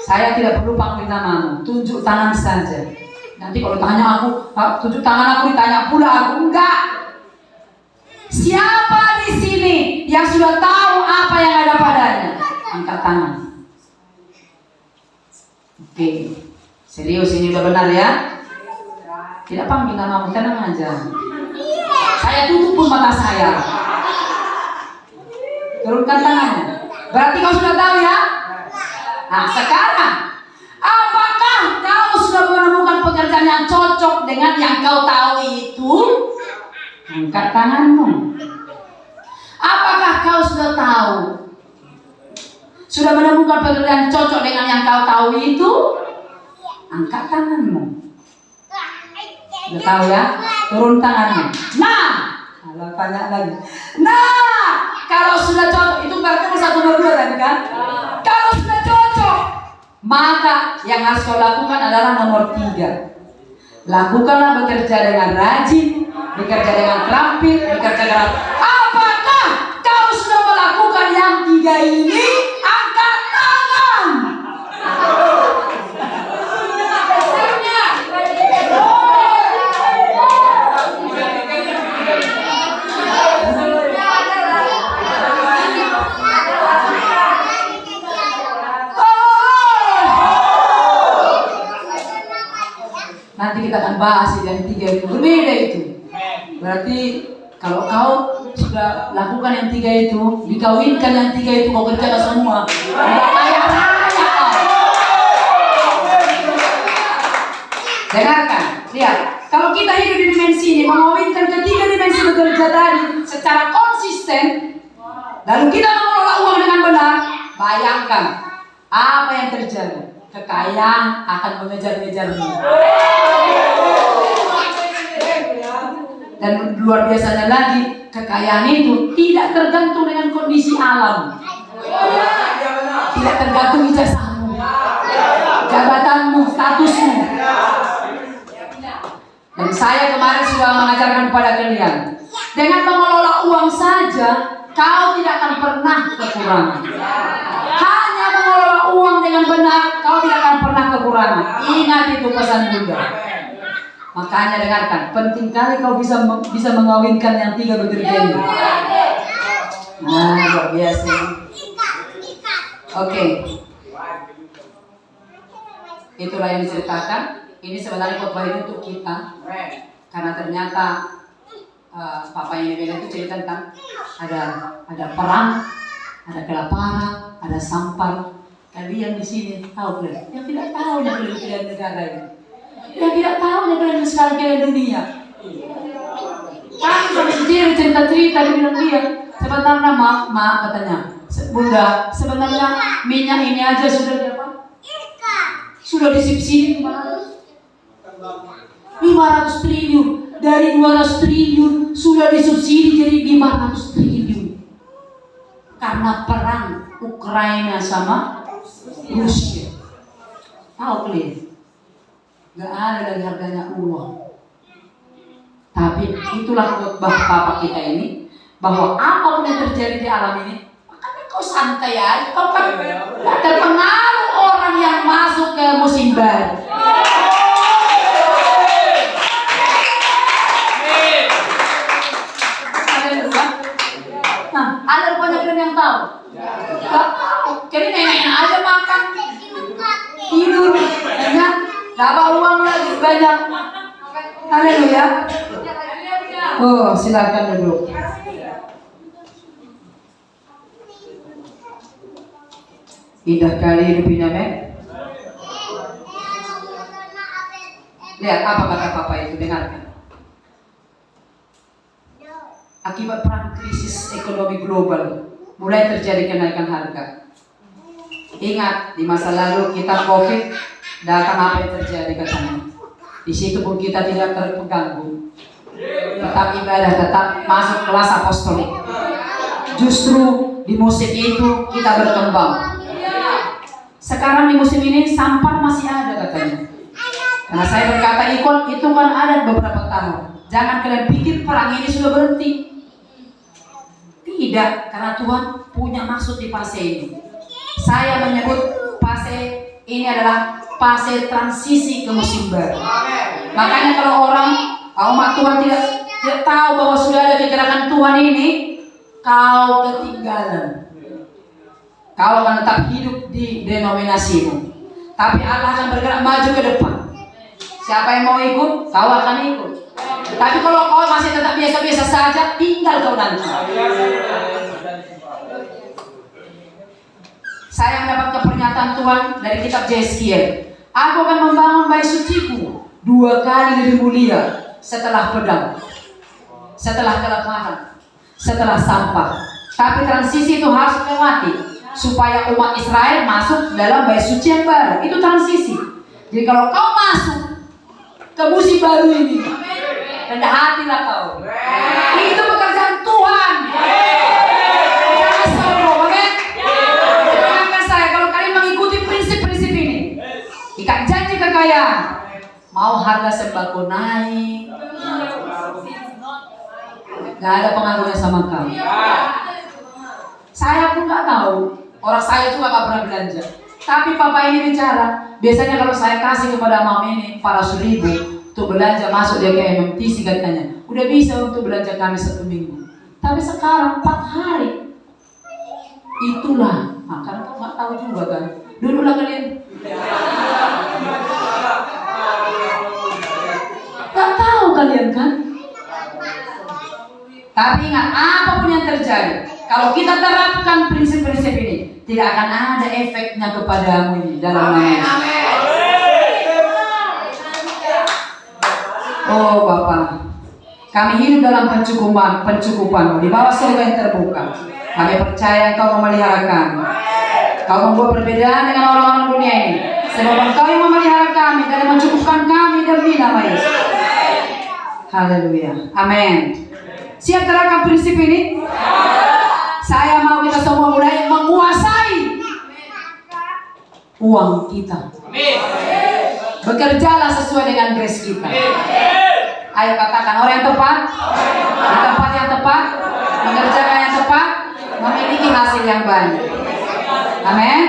Speaker 1: Saya tidak perlu panggil namamu, tunjuk tangan saja. Nanti kalau tanya aku, tunjuk tangan aku, ditanya pula aku, enggak. Siapa di sini yang sudah tahu apa yang ada padanya? Angkat tangan. Oke, serius ini udah benar ya? Tidak panggil namamu, tenang aja. Saya tutup pun mata saya. Turunkan tangannya. Berarti kau sudah tahu ya? Nah sekarang, apakah kau sudah menemukan pekerjaan yang cocok dengan yang kau tahu itu? Angkat tanganmu. Apakah kau sudah tahu? Sudah menemukan pekerjaan cocok dengan yang kau tahu itu? Angkat tanganmu. Sudah tahu ya? Turun tangannya. Nah, kalau tanya lagi. Nah, kalau sudah cocok, itu berarti nomor 1 nomor 2 tadi kan? Kalau sudah cocok, maka yang harus kau lakukan adalah nomor 3. Lakukanlah bekerja dengan rajin, bekerja dengan terampil, bekerja dengan... Apakah kau sudah melakukan yang 3 ini? Angkat tangan. Nanti kita akan bahas yang 3 itu. Berbeda itu. Berarti kalau kau sudah lakukan yang 3 itu, dikawinkan yang 3 itu, kau kerjakan semua. Udah kaya raya kau. Dengarkan, lihat. Kalau kita hidup di dimensi ini, mengawinkan ketiga dimensi bekerja tadi secara konsisten, lalu kita mengelola uang dengan benar, bayangkan apa yang terjadi. Kekayaan akan mengejar-ngejarmu. Dan luar biasanya lagi, kekayaan itu tidak tergantung dengan kondisi alam. Tidak tergantung ijazahmu, jabatanmu, statusmu. Dan saya kemarin sudah mengajarkan kepada kalian, dengan mengelola uang saja, kau tidak akan pernah kekurangan. Hanya mengelola uang dengan benar, kau tidak akan pernah kekurangan. Ingat itu pesan Buddha. Makanya dengarkan, penting kali kau bisa mengawinkan yang 3 bekerja ini. Nah, luar biasa. Oke. Itulah yang diceritakan. Ini sebenarnya khotbah ini untuk kita. Karena ternyata Papa yang bilang itu cerita tentang ada perang, ada kelaparan, ada sampar. Kalian di sini tahu kan? Yang tidak tahu kalian negara ini. Yang tidak tahu kalian sekarang kalian dunia. Kami sampai sendiri cerita-cerita dia. Sebenarnya maaf katanya. Bunda, sebenarnya minyak ini aja sudah berapa? Sudah disubsidi 500 triliun. Dari 200 triliun sudah disubsidi jadi 500 triliun. Karena perang Ukraina sama Rusia. Tahu kalian? Gak ada lagi harganya uang. Tapi itulah khotbah Papa kita ini, bahwa apapun yang terjadi di alam ini, makanya kau santai aja. Kau kan gak terpengaruh orang yang masuk ke musim baru. Nah, ada banyak kalian yang tahu. Gak tahu. Jadi nenek aja makan, tidur, ya. Dapat uang lagi banyak. Haleluya. Oh, silakan duduk. Indah kali hidup ini, men. Lihat apa kata Papa itu, dengarkan. Akibat perang krisis ekonomi global, mulai terjadi kenaikan harga. Ingat, di masa lalu kita COVID, datang apa yang terjadi katanya. Di situ pun kita tidak terganggu. Tetap ibadah, tetap masuk kelas apostolik. Justru di musim itu kita berkembang. Sekarang di musim ini sampah masih ada katanya. Karena saya berkata ikut itu kan ada beberapa tahun. Jangan kalian pikir perang ini sudah berhenti. Tidak, karena Tuhan punya maksud di fase ini. Saya menyebut fase ini adalah fase transisi ke musim baru. Makanya kalau umat Tuhan tidak tahu bahwa sudah ada kegerakan Tuhan ini, kau ketinggalan. Kau akan tetap hidup di denominasimu. Tapi Allah akan bergerak maju ke depan. Siapa yang mau ikut, kau akan ikut. Tapi kalau kau masih tetap biasa-biasa saja, tinggal kau nanti. Saya mendapatkan pernyataan Tuhan dari kitab Yeskiel. Aku akan membangun bait suciku 2 kali lebih mulia setelah pedang, setelah kelaparan, setelah sampah. Tapi transisi itu harus melewati supaya umat Israel masuk dalam bait suci yang baru. Itu transisi. Jadi kalau kau masuk ke musim baru ini, rendah hatilah kau. Itu pekerjaan Tuhan. Jangan sombong, oke? Dengarkan saya, kalau kalian mengikuti prinsip-prinsip ini, ikat janji kekayaan, mau harga sembako naik, gak ada pengaruhnya sama kau. Saya pun gak tahu. Orang saya juga gak pernah belanja. Tapi Papa ini bicara. Biasanya kalau saya kasih kepada Mama ini 400.000 untuk belanja masuk dia kayak MMTC katanya. Udah bisa untuk belanja kami 1 minggu. Tapi sekarang 4 hari. Itulah. Kan kau gak tahu juga kan. Dulu lah kalian. Gak tahu kalian kan. Tapi ingat, apapun yang terjadi, kalau kita terapkan prinsip-prinsip ini, tidak akan ada efeknya kepadamu ini dalam nama Yesus. Oh Bapa, kami hidup dalam pencukupan di bawah surga yang terbuka. Kami percaya Engkau memelihara kami. Kau membuat perbedaan dengan orang-orang dunia ini. Sebab Engkau yang memelihara kami dan mencukupkan kami demi nama Yesus. Haleluya. Amin. Siap terapkan prinsip ini? Saya mau kita semua mulai menguasai uang kita. Bekerjalah sesuai dengan grace kita. Ayo katakan, orang yang tepat, di tempat yang tepat, mengerjakan yang tepat, memiliki hasil yang banyak. Amin.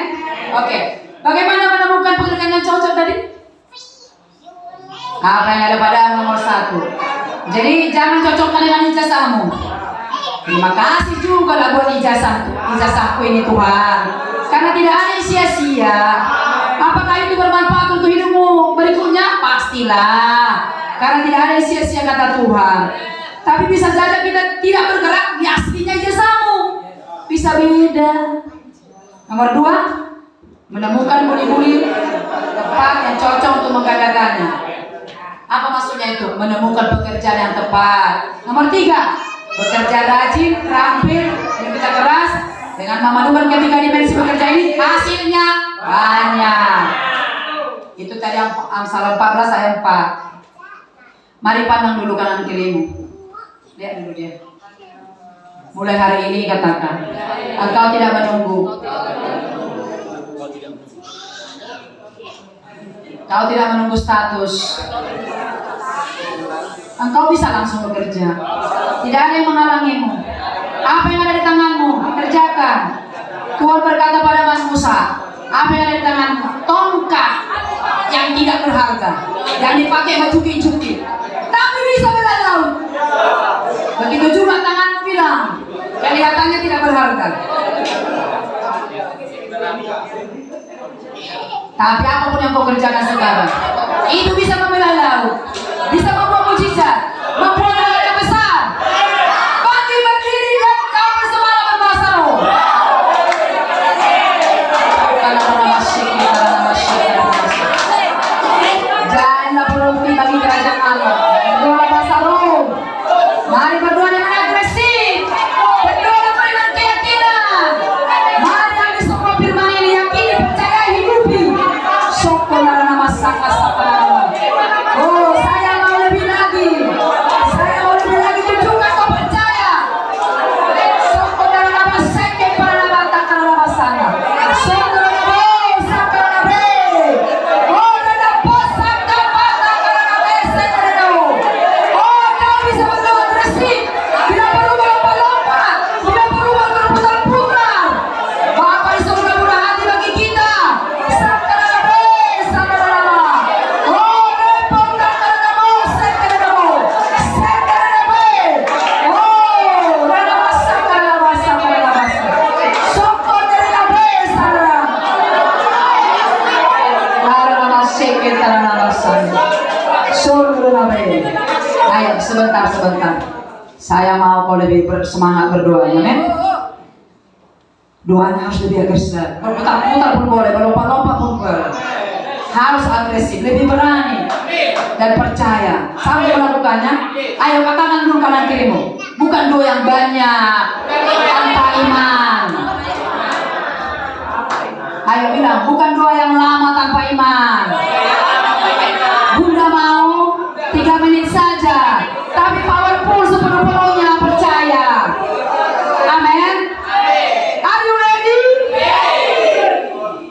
Speaker 1: Oke. Bagaimana menemukan pekerjaan yang cocok tadi? Apa yang ada pada nomor 1. Jadi jangan cocokkan dengan ijazahmu. Terima kasih juga lah buat ijazahku ini Tuhan. Karena tidak ada yang sia-sia. Apakah itu bermanfaat untuk hidupmu berikutnya? Pastilah. Karena tidak ada yang sia-sia kata Tuhan. Tapi bisa saja kita tidak bergerak di aslinya ijazahmu. Bisa beda. Nomor 2, menemukan budi-budi tepat yang cocok untuk menggandakannya. Apa maksudnya itu? Menemukan pekerjaan yang tepat. Nomor 3, bekerja rajin, terampil, dan kerja keras dengan memenuhi ketiga dimensi pekerjaan ini, hasilnya banyak. Itu tadi Amsal 14 ayat 4. Mari pandang dulu kanan kirimu. Lihat dulu dia. Mulai hari ini katakan, engkau tidak menunggu. Kau tidak menunggu status. Engkau bisa langsung bekerja. Tidak ada yang menghalangimu. Apa yang ada di tanganmu, kerjakan. Tuhan berkata pada Mas Musa, apa yang ada di tanganmu? Tongkat yang tidak berharga, yang dipakai mencuki-cuki, tapi bisa bela laut. Begitu juga tanganmu bilang, kelihatannya tidak berharga. Tapi apapun yang kau kerjakan sekarang, Itu bisa membelah laut, bisa membuat mujizat, membuat hal yang besar. Bangkit berdiri dan kau bersemangat berbahasa roh. Janganlah berhenti bagi kerajaan Allah. Berdoa bahasa roh. Mari berdoa dengan agresif. Berdoa dengan keyakinan. Mari ambil semua firman ini, yakini, percaya, hidupi. Syukurlah nama saka. Oh, saya mau lebih lagi. Saya mau lebih lagi, tunjukkan kau percaya. Syukurlah nama seke para nama takkan nama sana. Syukurlah nama saka nama. Oh, nama posaka pada karena seke nama. Oh, kau bisa berdoa agresif. Tidak perlu melompat-lompat. Tidak perlu berputar-putar. Bapa di surga murah hati bagi kita. Saka nama. Oh, repot takkan nama seke nama. Seke nama. Oh, nama saka nama. Syukur dari nama sana. Karena seke nama sana. Syukur nama. Ayo sebentar. Saya mau kau lebih bersemangat berdoa, amin. Doanya harus lebih agresif. Berputar-putar pun boleh, berlompat-lompat pun boleh. Harus agresif, lebih berani dan percaya. Sampai melakukannya. Ayo katakan dulu kanan kirimu. Bukan doa yang banyak tanpa iman. Ayo bilang, bukan doa yang lama tanpa iman. Bunda mau 3 menit saja, tapi powerful sepenuh-penuhnya percaya. Amin. Are you ready?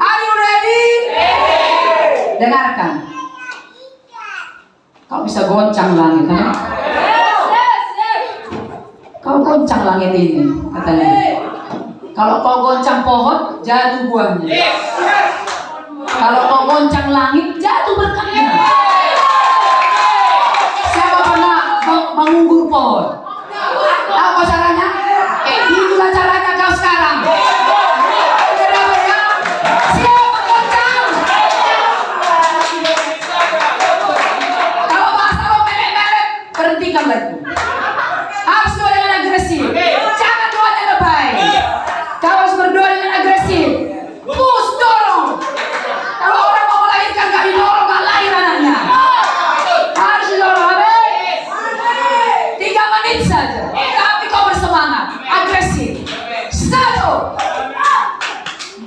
Speaker 1: Are you ready? Dengarkan. Kau bisa goncang langit, kan? Kau goncang langit ini, katanya. Kalau kau goncang pohon, jatuh buahnya. Kalau kau goncang langit, jatuh berkahnya. Siapa pernah mengunggur pohon? Tahu kau caranya? Itulah caranya kau sekarang. Siapa goncang? Kalau bahasa lo melek-melek, berhentikan lagi. Harus doa dengan agresif. Jangan doanya lebay. Kau harus berdoa dengan agresif. Push, dorong. Kalau orang mau melahirkan, gak didorong, gak lahir anaknya. Harus didorong, amin. 3 menit saja. Tapi kau bersemangat, agresif. 1,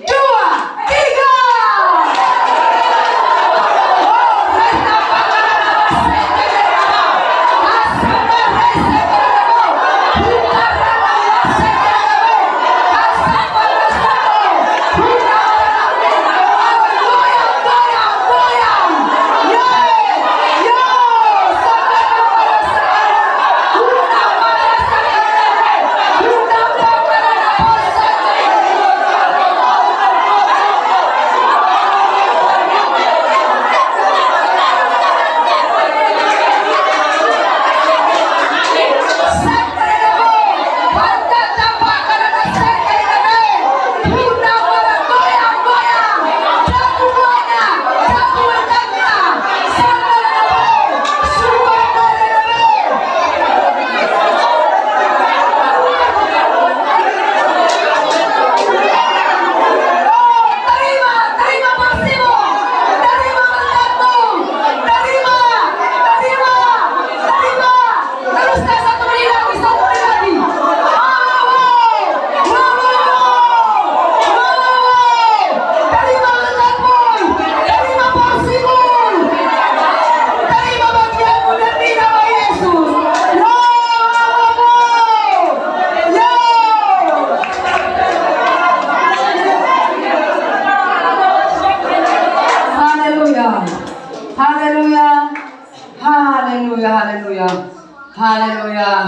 Speaker 1: 2, 3.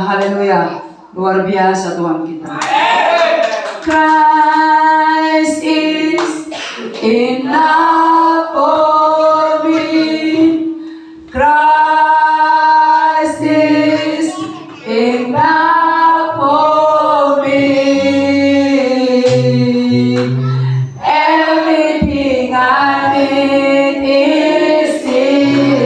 Speaker 1: Haleluya. Luar biasa Tuhan kita. Christ is enough for me. Christ is enough for me. Everything I need is in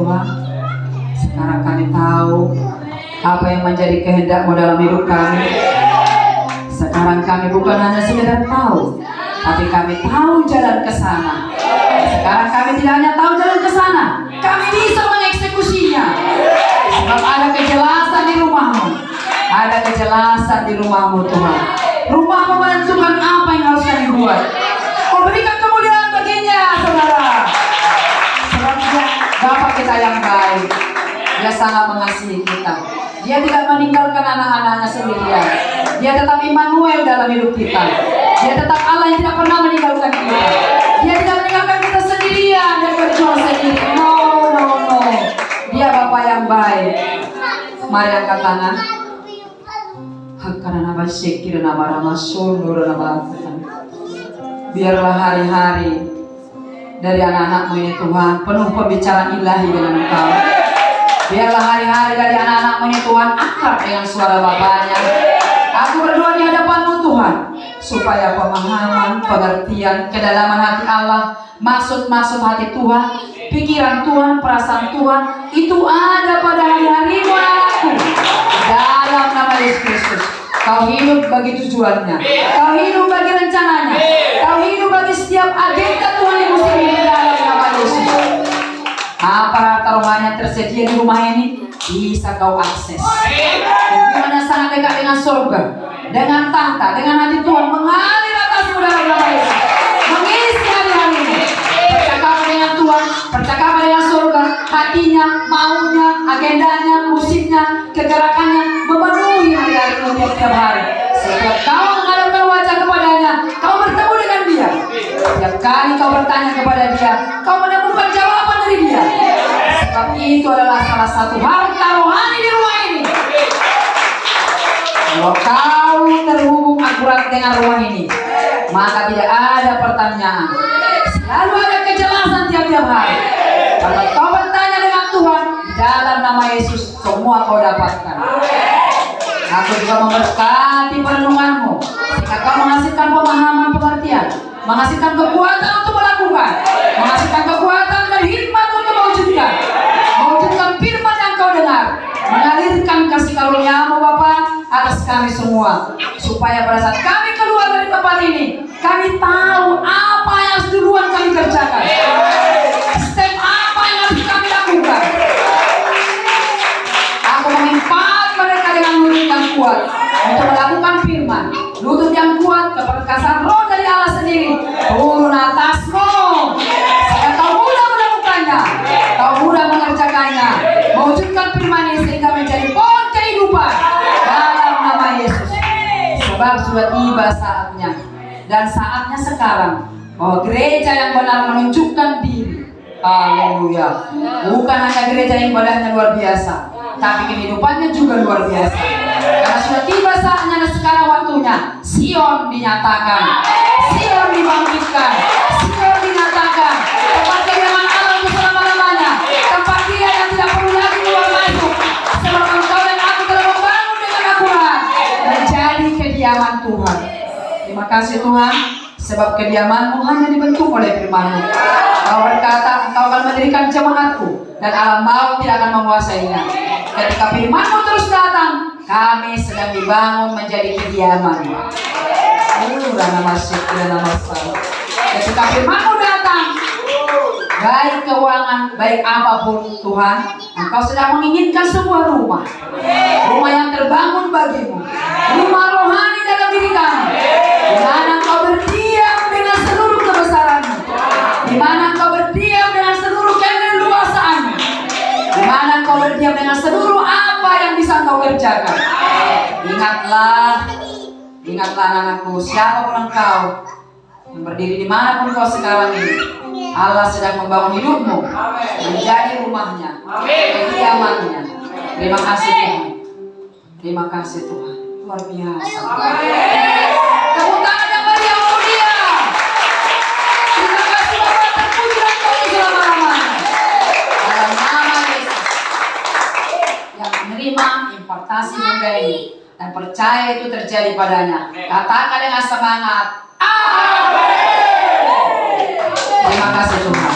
Speaker 1: Tuhan. Sekarang kami tahu apa yang menjadi kehendak-Mu dalam hidup kami. Sekarang kami bukan hanya sekedar tahu, tapi kami tahu jalan ke sana. Sekarang kami tidak hanya tahu jalan ke sana, kami bisa mengeksekusinya. Sebab ada kejelasan di rumah-Mu. Ada kejelasan di rumah-Mu Tuhan. Rumah-Mu menentukan apa yang harus kami buat. Kau berikan kemuliaan baginya, saudara. Sebab Dia Bapa kita yang baik. Dia sangat mengasihi kita. Dia tidak meninggalkan anak-anaknya sendirian. Dia tetap Immanuel dalam hidup kita. Dia tetap Allah yang tidak pernah meninggalkan kita. Dia tidak meninggalkan kita sendirian dan berjuang sendiri. No. Dia Bapa yang baik. Mari angkat tangan. Biarlah hari-hari dari anak-anak-Mu ini Tuhan penuh pembicaraan ilahi dengan Engkau. Biarlah hari-hari dari anak-anak-Mu ini Tuhan akrab dengan suara Bapaknya. Aku berdoa di hadapan-Mu Tuhan, supaya pemahaman, pengertian, kedalaman hati Allah, maksud-maksud hati Tuhan, pikiran Tuhan, perasaan Tuhan, itu ada pada hari-hari-Mu anakku. Dalam nama Yesus Kristus, Kau hidup bagi tujuannya, Kau hidup bagi rencananya, Kau hidup bagi setiap agenda Tuhan yang mesti ini dalam nama Yesus. Apa harta rohani yang tersedia di rumah ini bisa Kau akses. Hubungannya sangat dekat dengan surga, dengan tahta, dengan hati Tuhan mengalir atasmu dalam nama Yesus. Mengisi hari-harimu, percakapan dengan Tuhan, percakapan dengan surga, hatinya, maunya, agendanya, musiknya, kegerakannya memenuhi hari-harimu tiap hari. Setiap kau menghadapkan wajah kepadanya, kau bertemu dengan Dia. Setiap kali kau bertanya kepada Dia, kau menemukan jawaban dari Dia. Sebab itu adalah salah satu harta rohani di rumah ini. Kalau kau terhubung akurat dengan rumah ini, maka tidak ada pertanyaan. Selalu ada kejelasan tiap-tiap hari. Kalau kau bertanya dengan Tuhan, dalam nama Yesus semua kau dapatkan. Aku juga memberkati perenunganmu, sehingga kau menghasilkan pemahaman pengertian, menghasilkan kekuatan untuk melakukan, menghasilkan kekuatan dan hikmat untuk mewujudkan firman yang kau dengar, mengalirkan kasih karunia-Mu Bapa atas kami semua, supaya pada saat kami keluar dari tempat ini, kami tahu apa yang harus duluan kami kerjakan, step apa yang harus kami lakukan. Aku mengimpal mereka dengan lutut yang kuat untuk melakukan firman, lutut yang kuat, keperkasaan roh dari Allah sendiri turun atasmu, sehingga kau mudah melakukannya, kau mudah mengerjakannya, mewujudkan firman ini sehingga menjadi pohon kehidupan dalam nama Yesus. Sebab sudah tiba saatnya, dan saatnya sekarang, bahwa gereja yang benar menunjukkan diri. Haleluya. Bukan hanya gereja yang ibadahnya luar biasa, tapi kehidupannya juga luar biasa. Karena sudah tiba saatnya dan sekarang waktunya Sion dinyatakan, Sion dibangkitkan, Sion dinyatakan tempat kediaman Allah untuk selama-lamanya, tempat Dia yang tidak perlu lagi keluar masuk. Sebab engkau dan aku telah membangun dengan akurat menjadi kediaman Tuhan. Terima kasih Tuhan, sebab kediaman-Mu hanya dibentuk oleh firman-Mu. Kau berkata, Engkau akan mendirikan jemaat-Ku dan alam maut tidak akan menguasainya. Ketika firman-Mu terus datang, kami sedang dibangun menjadi kediaman-Mu. Ketika firman-Mu datang, baik keuangan, baik apapun Tuhan, Engkau sedang menginginkan sebuah rumah, rumah yang terbangun bagimu, rumah rohani dalam diri kami, di mana Engkau berdiam dengan seluruh kebesaran-Mu, di mana Engkau berdiam dengan seluruh keleluasaan-Mu, di mana Engkau berdiam dengan seluruh apa yang bisa Engkau kerjakan. Ingatlah anak-anakku, siapapun engkau yang berdiri dimanapun kau sekarang ini, Allah sedang membangun hidupmu menjadi rumahnya, kediamannya. Terima kasih Tuhan. Terima kasih Tuhan. Luar biasa. Tepuk tangan yang meriah untuk Dia. Terima kasih Bapa, terpuji dan terpuji selama-lamanya. Dalam nama Yesus yang menerima impartasi bunda ini dan percaya itu terjadi padanya, katakan dengan semangat, amin. Terima kasih Tuhan.